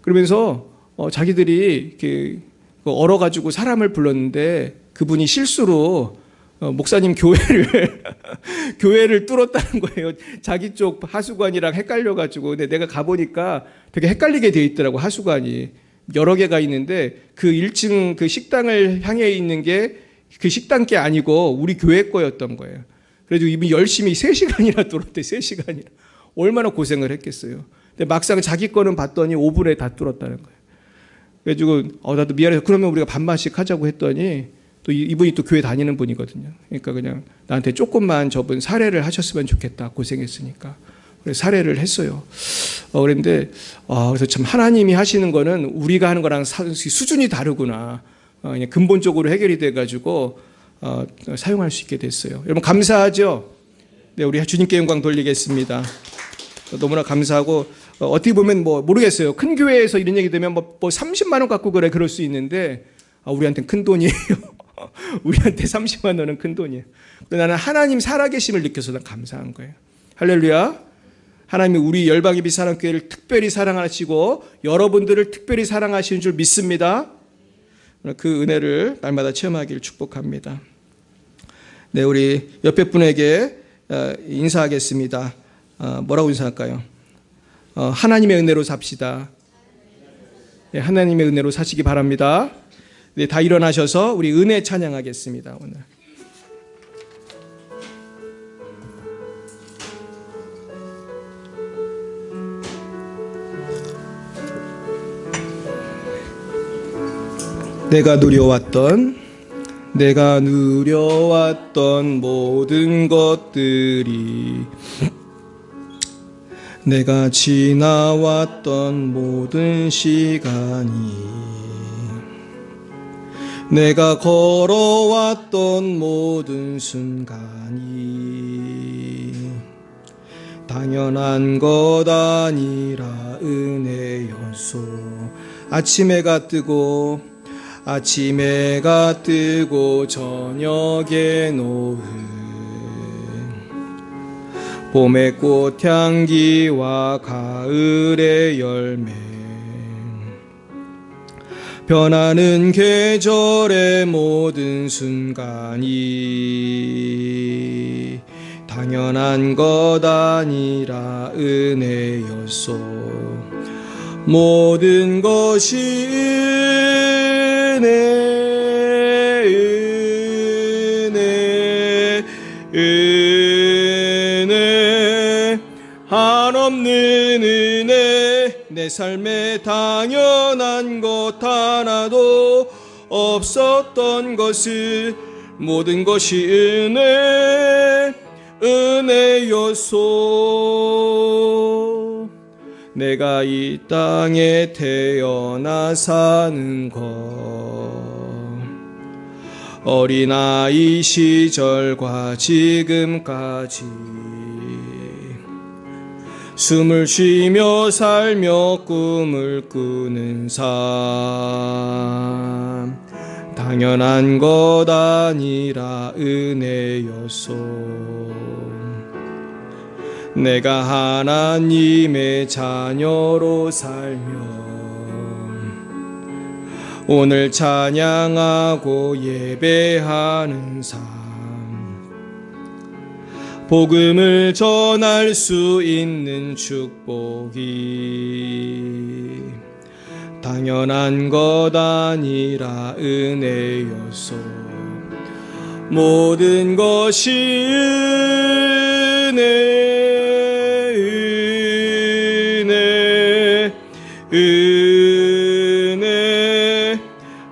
그러면서 자기들이 이렇게 얼어가지고 사람을 불렀는데 그분이 실수로 목사님 교회를 뚫었다는 거예요. 자기 쪽 하수관이랑 헷갈려가지고. 근데 내가 가보니까 되게 헷갈리게 돼 있더라고, 하수관이. 여러 개가 있는데 그 1층 그 식당을 향해 있는 게 그 식당 게 아니고 우리 교회 거였던 거예요. 그래서 이분이 열심히 3시간이나 뚫었대, 3시간이나. 얼마나 고생을 했겠어요. 근데 막상 자기 거는 봤더니 5분에 다 뚫었다는 거예요. 그래가지고 나도 미안해서 그러면 우리가 반반씩 하자고 했더니 또 이분이 또 교회 다니는 분이거든요. 그러니까 그냥 나한테 조금만 저분 사례를 하셨으면 좋겠다. 고생했으니까. 그래서 사례를 했어요. 그런데 그래서 참 하나님이 하시는 거는 우리가 하는 거랑 수준이 다르구나. 그냥 근본적으로 해결이 돼가지고 사용할 수 있게 됐어요. 여러분 감사하죠? 네, 우리 주님께 영광 돌리겠습니다. 너무나 감사하고 어떻게 보면 뭐 모르겠어요. 큰 교회에서 이런 얘기 되면 뭐 30만 원 갖고 그래 그럴 수 있는데 우리한테는 큰 돈이에요. 우리한테 30만 원은 큰 돈이에요. 나는 하나님 살아계심을 느껴서 난 감사한 거예요. 할렐루야. 하나님이 우리 열방예비 사랑교회를 특별히 사랑하시고 여러분들을 특별히 사랑하시는 줄 믿습니다. 그 은혜를 날마다 체험하기를 축복합니다. 네, 우리 옆에 분에게 인사하겠습니다. 뭐라고 인사할까요? 하나님의 은혜로 삽시다. 네, 하나님의 은혜로 사시기 바랍니다. 네, 다 일어나셔서 우리 은혜 찬양하겠습니다. 오늘. 내가 누려왔던 모든 것들이 내가 지나왔던 모든 시간이 내가 걸어왔던 모든 순간이 당연한 것 아니라 은혜였소. 아침 해가 뜨고 저녁에 노을 봄의 꽃향기와 가을의 열매 변하는 계절의 모든 순간이 당연한 것 아니라 은혜였소. 모든 것이 은혜 한없는 은혜 내 삶에 당연한 것 하나도 없었던 것을 모든 것이 은혜였소. 내가 이 땅에 태어나 사는 것 어린아이 시절과 지금까지 숨을 쉬며 살며 꿈을 꾸는 삶 당연한 것 아니라 은혜였소. 내가 하나님의 자녀로 살며 오늘 찬양하고 예배하는 삶 복음을 전할 수 있는 축복이 당연한 것 아니라 은혜였소. 모든 것이 은혜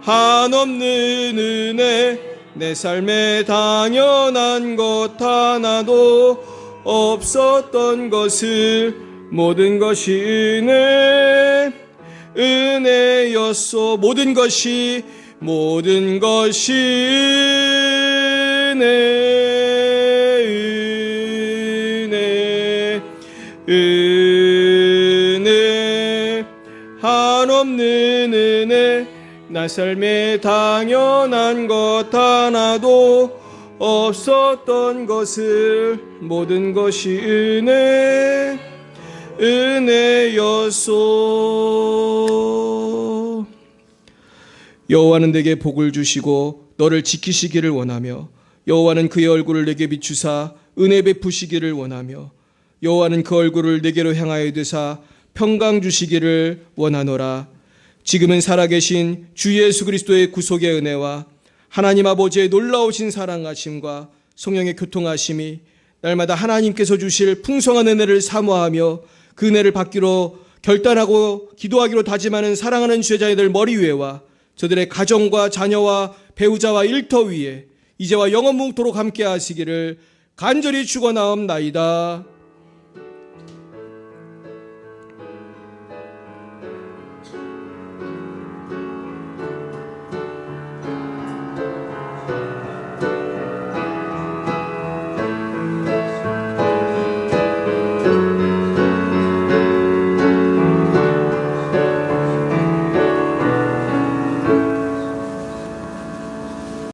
한없는 은혜 내 삶에 당연한 것 하나도 없었던 것을 모든 것이 은혜였소. 모든 것이 은혜 한없는 은혜 나 삶에 당연한 것 하나도 없었던 것을 모든 것이 은혜였소. 여호와는 내게 복을 주시고 너를 지키시기를 원하며 여호와는 그의 얼굴을 내게 비추사 은혜 베푸시기를 원하며 여호와는 그 얼굴을 내게로 향하여 드사 평강 주시기를 원하노라. 지금은 살아계신 주 예수 그리스도의 구속의 은혜와 하나님 아버지의 놀라우신 사랑하심과 성령의 교통하심이 날마다 하나님께서 주실 풍성한 은혜를 사모하며 그 은혜를 받기로 결단하고 기도하기로 다짐하는 사랑하는 주제자들 머리 위에와 저들의 가정과 자녀와 배우자와 일터 위에 이제와 영원무토록 함께 하시기를 간절히 축원하옵나이다.